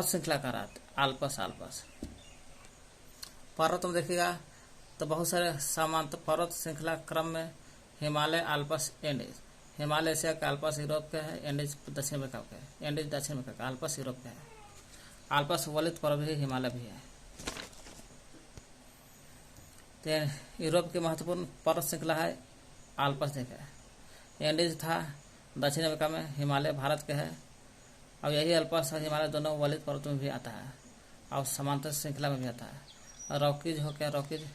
श्रृंखला का रात आल्पस। पर्वत में देखिएगा तो बहुत सारे समांतर पर्वत श्रृंखला क्रम में Himalaya, Alps, Andes. Himalaya Asia का, आल्पस यूरोप के है, एंडीज दक्षिण अमेरिका के है। एंडीज दक्षिण अमेरिका का, आल्पस यूरोप के है। आल्पस वलित पर्वत भी, हिमालय भी है। तो यूरोप की महत्वपूर्ण पर्वत श्रृंखला है आल्पस देखा। एंडीज था दक्षिण अमेरिका में, हिमालय भारत के है, और यही आल्पस और हिमालय दोनों वलित पर्वत में भी आता है और समांतर श्रृंखला में भी आता है। रॉकीज हो क्या? रॉकीज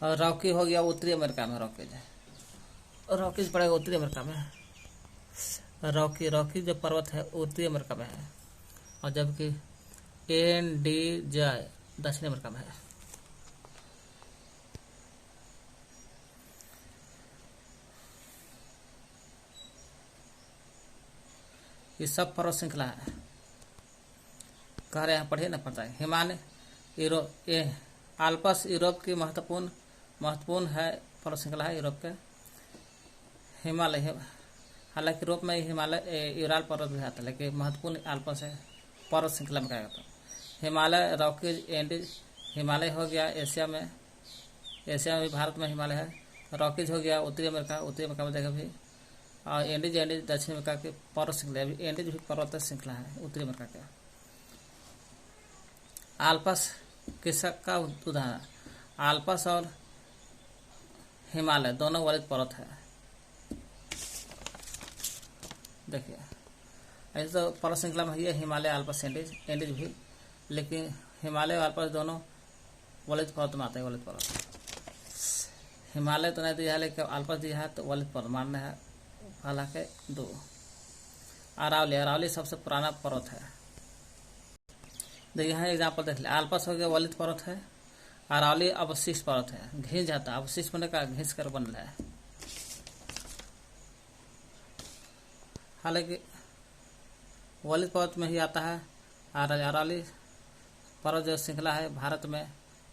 और रॉकी हो गया उत्तरी अमेरिका में। रॉकीज पड़ेगा उत्तरी अमेरिका में। रॉकी जो पर्वत है उत्तरी अमेरिका में है, और जबकि एंडीज दक्षिण अमेरिका में है। ये सब पर्वत श्रृंखला है। कह रहे हैं पढ़िए ना, पड़ता है। हिमालय आल्पस यूरोप की महत्वपूर्ण है पर्वत श्रृंखला है यूरोप के। हिमालय, हालांकि यूरोप में हिमालय यूराल पर्वत भी आता है, लेकिन महत्वपूर्ण आल्पस है पर्वत श्रृंखला में कहा जाता है। Himalaya, Rockies, Andes. हिमालय हो गया एशिया में भी, भारत में हिमालय है। रॉकीज हो गया उत्तरी अमेरिका में देखा भी, और एंडीज दक्षिण अमेरिका के पर्वत श्रृंखला। एंडीज भी पर्वत श्रृंखला है उत्तरी अमेरिका के। आल्पस किसका उदाहरण? आल्पस और हिमालय दोनों वलित पर्वत है। देखिए ऐसे तो पर्वत श्रृंखला में ये हिमालय, आल्पस, एंडीज भी, लेकिन हिमालय और आल्पस दोनों वलित पर्वत में आते हैं। वलित पर्वत हिमालय तो नहीं दिया है, लेकिन आल्पस दिया है, तो वलित पर्वत मानना है। हालांकि दो। अरावली सबसे पुराना पर्वत है। देखिए यहाँ एग्जाम्पल देख लिया। आल्पस हो गया वलित पर्वत है, अरावली अवशिष्ट पर्वत है, घिस जाता, अवशिष्ट होने का घिस कर बन रहा है। हालांकि वलित पर्वत में ही आता है। अरावली पर्वत जो श्रृंखला है भारत में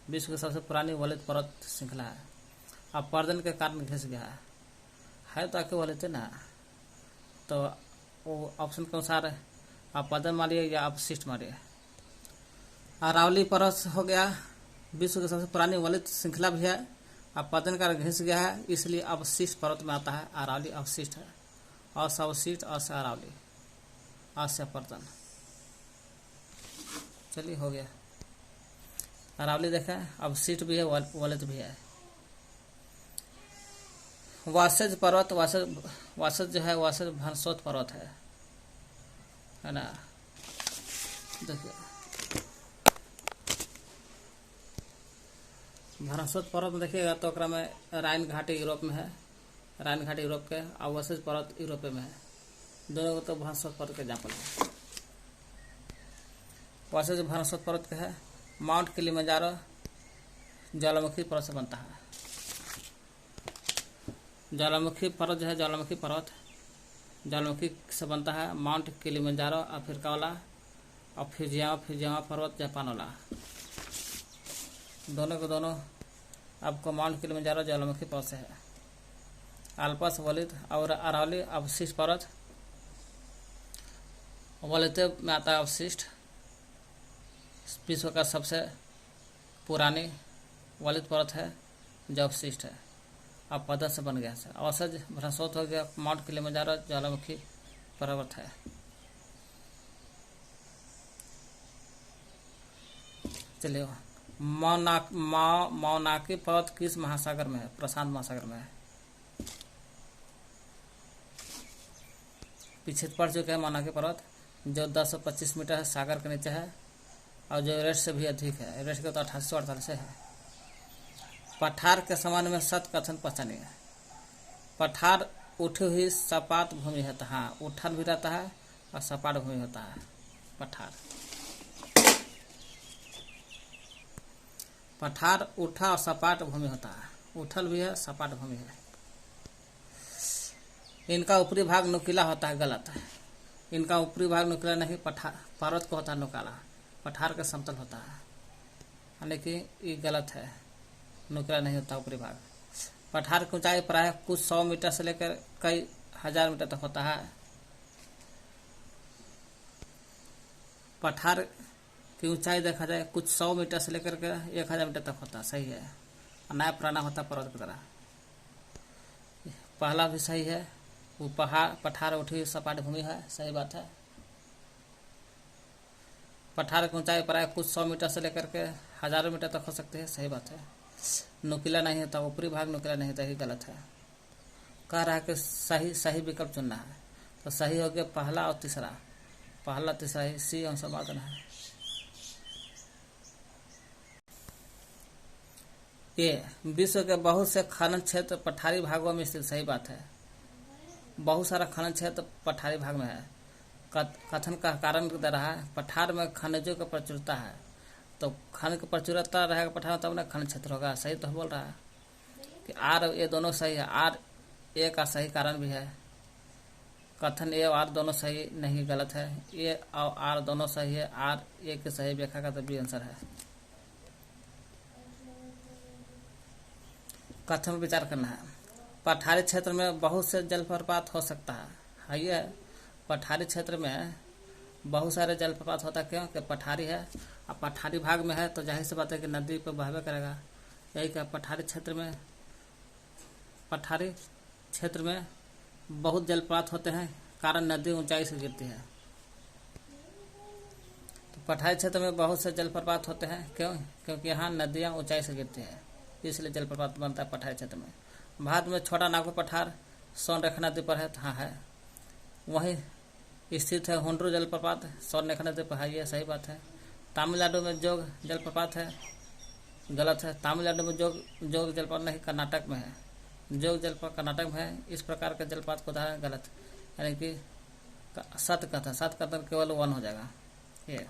विश्व की सबसे पुरानी वलित पर्वत श्रृंखला है। अब पर्दन के कारण घिस गया है तो आके वलित ना, तो वो ऑप्शन के अनुसार आप पर्दन मारिए या अवशिष्ट मारिए। अरावली पर्वत हो गया विश्व की सबसे पुरानी वलित श्रृंखला भी है। अब पर्दन का घिस गया है इसलिए अवशिष्ट पर्वत में आता है। अरावली अवशिष्ट है, अवशिष्ट अस अरावली अस्य पर्दन। चलिए हो गया। अरावली देखा अवशिष्ट भी है वलित भी है। वासज पर्वत, वासज जो है वासज भरसोत पर्वत है ना। देखिए भरसोत पर्वत में देखिएगा तो ओकरा में राइन घाटी यूरोप में है, राइन घाटी यूरोप के, और वासज पर्वत यूरोप में है। दोनों को तो भरसोत पर्वत के एग्जाम्पल है। वासज भरसोत पर्वत के है। माउंट किलिमंजारो ज्वालामुखी पर्वत से बनता है। ज्वालामुखी पर्वत जो है ज्वालामुखी पर्वत ज्वालामुखी से बनता है। माउंट किलिमंजारो अफ्रीका वाला और फिजियामा पर्वत जापान वाला। दोनों को दोनों आपको माउंट किलिमंजारो ज्वालामुखी पर्वत से है। अल्पस वलित और अरावली अवशिष्ट पर्वत। वलित में आता है अवशिष्ट, विश्व का सबसे पुरानी वलित पर्वत है जो अवशिष्ट है, अब पर्वत से बन गया है। औसत भरसोत हो गया, माउंट किलिमंजारो ज्वालामुखी पर्वत है। चलिए मौनाकी पर्वत किस महासागर में है? प्रशांत महासागर में है। पीछे पड़ चुके हैं मौनाकी पर्वत जो 1025 मीटर है, सागर के नीचे है और जो एवरेस्ट से भी अधिक है। एवरेस्ट का तो 1848 है। पठार के समान में सत कथन पहचानिए। पठार उठी हुई सपाट भूमि है। हाँ, उठन भी रहता है और सपाट भूमि होता है पठार। पठार उठा और सपाट भूमि होता है। उठल भी है, सपाट भूमि है। इनका ऊपरी भाग नुकीला होता है। गलत है, इनका ऊपरी भाग नुकीला नहीं, पठार पर्वत को होता है नुकाला, पठार का समतल होता है। यानी कि ये गलत है, नुकीला नहीं होता ऊपरी भाग। पठार की ऊंचाई प्राय कुछ 100 मीटर से लेकर कई हजार मीटर तक होता है। पठार की ऊंचाई देखा जाए कुछ 100 मीटर से लेकर के 1000 मीटर तक होता है। सही है। नया पुराना होता पर्वत की तरह। पहला भी सही है, वो पठार उठी सपाट भूमि है। सही बात है। पठार की ऊंचाई प्राय कुछ 100 मीटर से लेकर के हजारों मीटर तक हो सकती है। सही बात है। नुकीला नहीं होता, ऊपरी भाग नुकीला नहीं होता, ही गलत है। कह रहा है कि सही विकल्प चुनना है, तो सही हो गया पहला और तीसरा। पहला तीसरा ही सी आंसर बात है। ये विश्व के बहुत से खनन क्षेत्र पठारी भागों में स्थित। सही बात है। बहुत सारा खनन क्षेत्र पठारी भाग में है। कथन का कारण दे रहा है पठार में खनिजों की प्रचुरता है, तो खनिज की प्रचुरता रहेगा पठार में तब ना खनन क्षेत्र होगा। सही तो बोल रहा है कि आर ये दोनों सही है। आर ए का सही कारण भी है। कथन ए और आर दोनों सही नहीं, गलत है। ए और आर दोनों सही है। आर ए की सही व्याख्या का तो बी आंसर है। कथन पर विचार करना है। पठारी क्षेत्र में बहुत से जलप्रपात हो सकता है। ये पठारी क्षेत्र में बहुत सारे जलप्रपात होता है। क्यों कि पठारी है, अब पठारी भाग में है तो जाहिर सी बात है कि नदी पर बहवे करेगा। यही क्या पठारी क्षेत्र में बहुत जलप्रपात होते हैं, कारण नदी ऊंचाई से गिरती है। तो पठारी क्षेत्र में बहुत से जलप्रपात होते हैं। क्यों? क्योंकि यहाँ नदियाँ ऊंचाई से गिरती है, इसलिए जलप्रपात बनता है पठारी क्षेत्र में। भारत में छोटा नागपुर पठार सोनरेखा नदी पर है। हाँ है। वहीं स्थित है हुंड्रू जलप्रपात, सोनरेखा नदी पर है। ये सही बात है। तमिलनाडु में जोग जलप्रपात है। गलत है। तमिलनाडु में जोग जलप्रपात नहीं, कर्नाटक में है। जोग जलप्रपात कर्नाटक में है। इस प्रकार के जलप्रपात को उदाहरण गलत, यानी कि सतकथन केवल 1 हो जाएगा। ये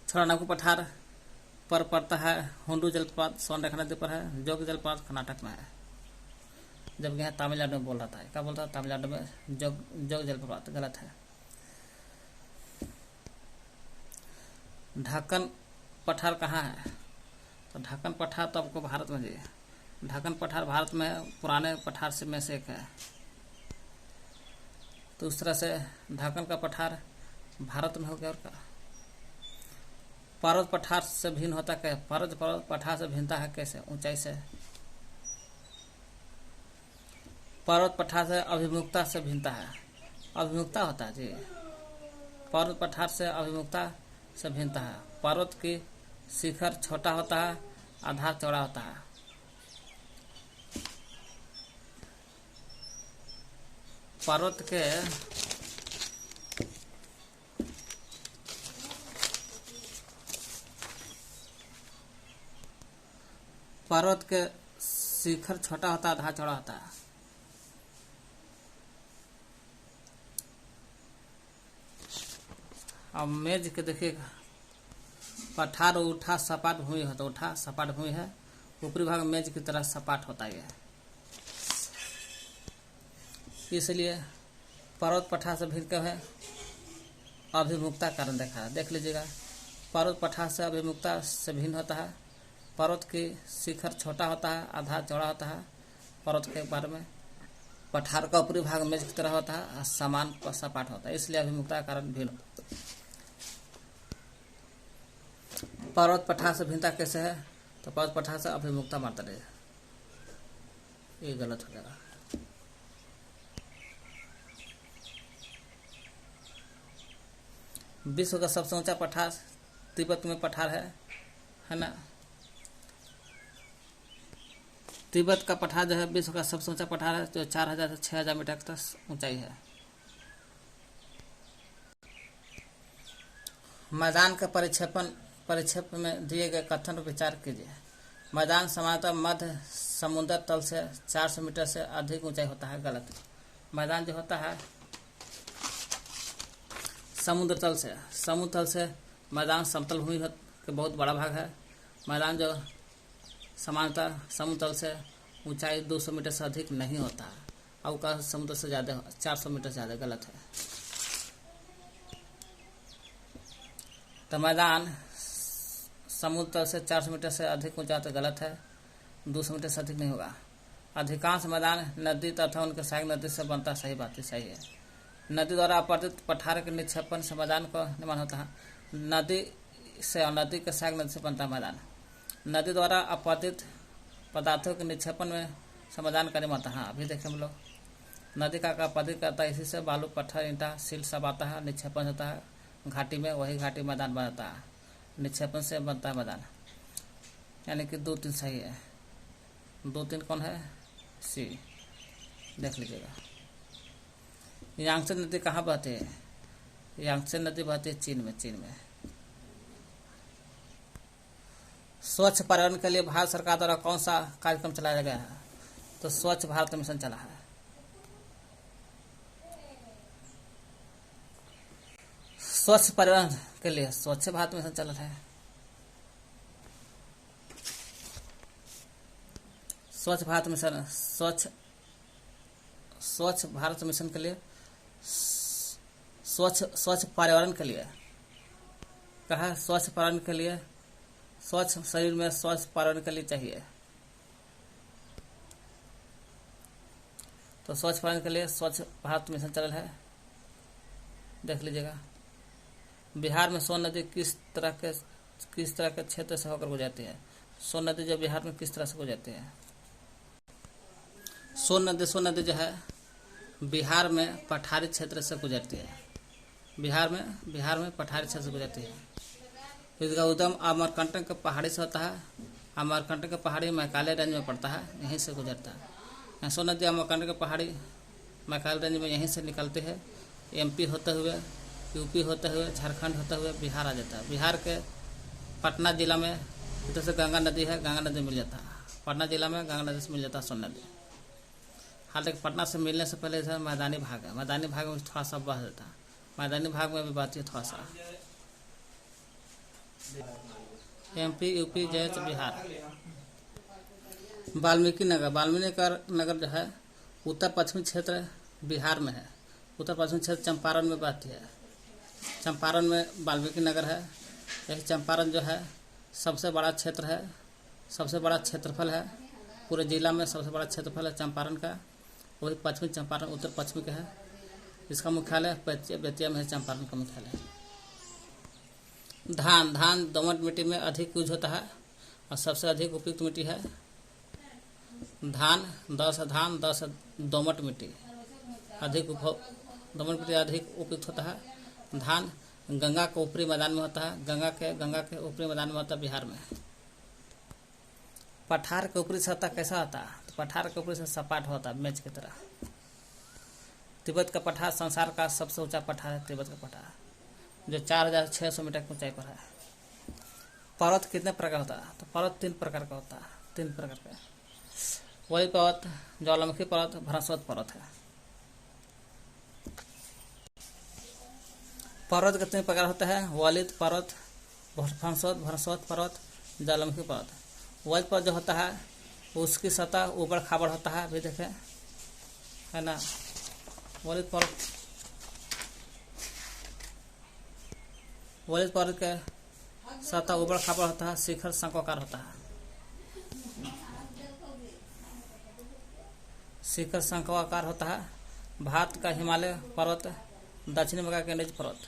छोटा नागपुर पठार पर पड़ता है हुंडू जलप्रपात स्वर्णरेखा नदी पर है। जोग जलप्रपात कर्नाटक में है, जबकि यहाँ तमिलनाडु में बोल रहा था। क्या बोलता है? तमिलनाडु में जोग जलप्रपात, गलत है। ढक्कन पठार कहाँ है? तो ढक्कन पठार तो आपको भारत में दिए। ढक्कन पठार भारत में पुराने पठार से में से एक है। तो उस तरह से ढक्कन का पठार भारत में हो गया। और का पर्वत पठार से भिन्न होता क्या? पर्वत पठार से भिन्नता है कैसे? ऊंचाई से। पर्वत पठार से अभिमुखता से भिन्नता है। अभिमुखता होता है जी। पर्वत पठार से अभिमुखता से भिन्नता है। पर्वत की शिखर छोटा होता है, आधार चौड़ा होता है। पर्वत के शिखर छोटा होता है, आधार चौड़ा होता है। अब मेज के देखिएगा, पठार उठा सपाट भूमि है, तो उठा सपाट भूमि है। ऊपरी भाग मेज की तरह सपाट होता है। इसलिए पर्वत पठार से भिन्न क्यों है? अभिमुखता कारण देखा है। देख लीजिएगा, पर्वत पठार से अभिमुखता से भिन्न होता है। पर्वत की शिखर छोटा होता है, आधार चौड़ा होता है। पर्वत के बारे में पठार का ऊपरी भाग मेज की तरह होता है और समान सपाट होता है, इसलिए अभिमुखता का कारण भिन्न होता है। पर्वत पठार से भिन्नता कैसे है? तो पर्वत पठार से अभिमुखता मानता रहेगा, ये गलत हो जाएगा। विश्व का सबसे ऊंचा पठार तिब्बत में पठार है ना। तिब्बत का पठार जो है विश्व का सबसे ऊंचा पठार है, जो 4000 से 6000 मीटर तक ऊंचाई है। मैदान का परिक्षेप में दिए गए कथन पर विचार कीजिए। मैदान सामान्यतः मध्य समुद्र तल से 400 मीटर से अधिक ऊंचाई होता है, गलत। मैदान जो होता है समुद्र तल से मैदान समतल भूमि के बहुत बड़ा भाग है। मैदान जो सामान्यतः समुद्र तल से ऊंचाई 200 मीटर से अधिक नहीं होता है, और का समुद्र से ज़्यादा 400 मीटर से ज़्यादा, गलत है। तो मैदान समुद्र तल से 400 मीटर से अधिक ऊंचा तो गलत है, 200 मीटर से अधिक नहीं होगा। अधिकांश मैदान नदी तथा उनके सहायक नदी से बनता, सही बात है, सही है। नदी द्वारा अपरदित पठार के निक्षेपण से मैदान का निर्माण होता है। नदी से और नदी के सहायक नदी से बनता है मैदान। नदी द्वारा अपरदित पदार्थों के निक्षेपण में समाधान का निर्माण होता है। अभी देखें हम लोग, नदी का अपरदित करता है, इसी से बालू पत्थर ईंटा सील सब आता है, निक्षेपण होता है घाटी में, वही घाटी मैदान बनता है, निक्षेपण से बनता है मैदान। यानी कि 2-3 सही है। 2-3 कौन है? सी। देख लीजिएगा। यांगत्से नदी कहाँ बहती है? यांगत्से नदी बहती है चीन में। स्वच्छ पर्यावरण के लिए भारत सरकार द्वारा कौन सा कार्यक्रम चलाया गया है? तो स्वच्छ भारत मिशन चला है। स्वच्छ पर्यावरण के लिए स्वच्छ भारत मिशन चल रहा है। स्वच्छ भारत मिशन, स्वच्छ भारत मिशन के लिए स्वच्छ पर्यावरण के लिए कहा। स्वच्छ पर्यावरण के लिए स्वच्छ शरीर में स्वच्छ पर्यावरण के लिए चाहिए, तो स्वच्छ पर्यावरण के लिए स्वच्छ भारत मिशन चल रहा है। देख लीजिएगा, बिहार में सोन नदी किस तरह के क्षेत्र से होकर गुजरती है? सोन नदी जो बिहार में किस तरह से गुजरती है? सोन नदी जो है बिहार में पठारी क्षेत्र से गुजरती है। बिहार में पठारी क्षेत्र से गुजरती है। इसका उद्गम अमरकंटक के पहाड़ी से होता है। अमरकंटक के पहाड़ी मैकाले रेंज में पड़ता है, यहीं से गुजरता है। सोन नदी अमरकंटक के पहाड़ी मैकाले रेंज में यहीं से निकलती है। MP होते हुए, UP होते हुए, झारखंड होते हुए बिहार आ जाता है। बिहार के पटना जिला में इधर से गंगा नदी है, गंगा नदी मिल जाता है। पटना जिला में गंगा नदी से मिल जाता है सोन नदी। हालांकि पटना से मिलने से पहले इधर मैदानी भाग है, मैदानी भाग में थोड़ा सा बह जाता है। मैदानी भाग में भी बात है थोड़ा सा। MP UP जैसे बिहार। वाल्मीकि नगर जो है उत्तर पश्चिमी क्षेत्र बिहार में है। उत्तर पश्चिमी क्षेत्र चंपारण में बहती है। चंपारण में वाल्मीकि नगर है। यही चंपारण जो है सबसे बड़ा क्षेत्र है, सबसे बड़ा क्षेत्रफल है पूरे जिला में। सबसे बड़ा क्षेत्रफल है चंपारण का। वही पश्चिमी चंपारण उत्तर पश्चिमी का है। इसका मुख्यालय बेतिया में है। चंपारण का मुख्यालय। धान दोमट मिट्टी में अधिक यूज होता है और सबसे अधिक उपयुक्त मिट्टी है धान। 10 दोमट मिट्टी अधिक दोमट मिट्टी अधिक उपयुक्त होता है। धान गंगा के ऊपरी मैदान में होता है। गंगा के ऊपरी मैदान में होता है बिहार में। पठार के ऊपरी सतह कैसा होता है? तो पठार के ऊपरी सतह सपाट होता है, मेज की तरह। तिब्बत का पठार संसार का सबसे ऊंचा पठार है। तिब्बत का पठार जो 4600 मीटर की ऊंचाई पर है। पर्वत कितने प्रकार होता है? तो पर्वत 3 प्रकार का होता है। 3 प्रकार का। वही पर्वत, ज्वालामुखी पर्वत, भ्रंशवत पर्वत है। पर्वत के 3 प्रकार होते हैं। वलित पर्वत, भ्रंशवत पर्वत, ज्वालामुखी पर्वत। वलित पर्वत जो होता है उसकी सतह ऊबड़ खाबड़ होता है। अभी देखें है ना। वलित पर्वत के सतह ऊबड़ खाबड़ होता है। शिखर शंक्वाकार होता है। शिखर शंक्वाकार होता है। भारत का हिमालय पर्वत, दक्षिण अमेरिका के एंडीज पर्वत।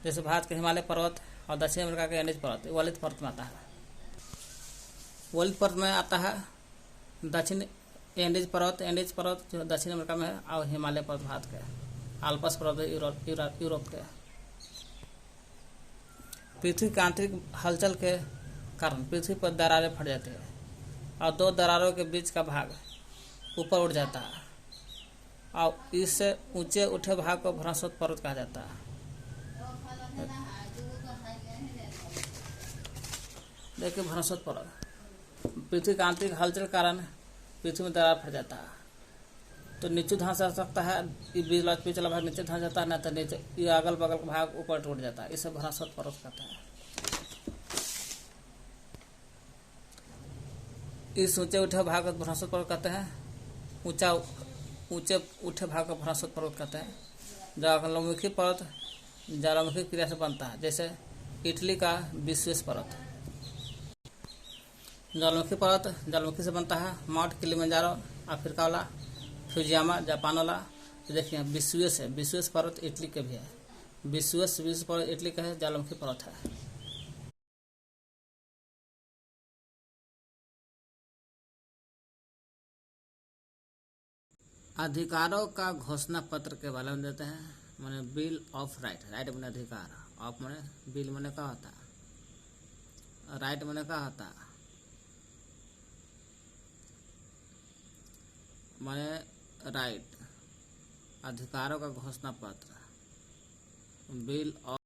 जैसे भारत के हिमालय पर्वत और दक्षिण अमेरिका के एंडीज पर्वत वलित पर्वत में आता है। वलित पर्वत में आता है दक्षिण एंडीज पर्वत जो दक्षिण अमेरिका में है, और हिमालय पर्वत भारत के। आल्प्स पर्वत यूरोप के। पृथ्वी के आंतरिक हलचल के कारण पृथ्वी पर दरारें फट जाती है और 2 दरारों के बीच का भाग ऊपर उठ जाता है और इससे ऊंचे उठे भाग को भ्रंशवत पर्वत कहा जाता है। देखिए भ्रंशवत पर्वत पृथ्वी का आंतरिक हलचल के कारण पृथ्वी में दरार फट जाता है तो नीचे धंस जा सकता है। पिछला भाग नीचे धंस जाता है, न तो नीचे ये अगल बगल का भाग ऊपर टूट जाता है। इसे भ्रंशवत पर्वत कहते हैं। इस ऊंचे उठे भाग को भ्रंशवत पर्वत कहते हैं। ऊंचे उठे भाग को भ्रंशवत पर्वत कहते हैं। ज्वालामुखी पर्वत ज्वालामुखी क्रिया से बनता है। जैसे इटली का विश्वेश पर्वत। ज्वालामुखी पर्वत ज्वालामुखी से बनता है। माउंट किलिमंजारो अफ्रीका वाला, फ्यूजियामा जापान वाला। देखिए विश्वेश है। विश्वेश पर्वत इटली के भी है। विश्वेश पर्वत इटली का है, ज्वालामुखी पर्वत है। अधिकारों का घोषणा पत्र के बारे में देते हैं। माने बिल ऑफ राइट। राइट माने अधिकार, ऑफ माने बिल माने का होता, राइट माने का होता, माने राइट। अधिकारों का घोषणा पत्र बिल ऑफ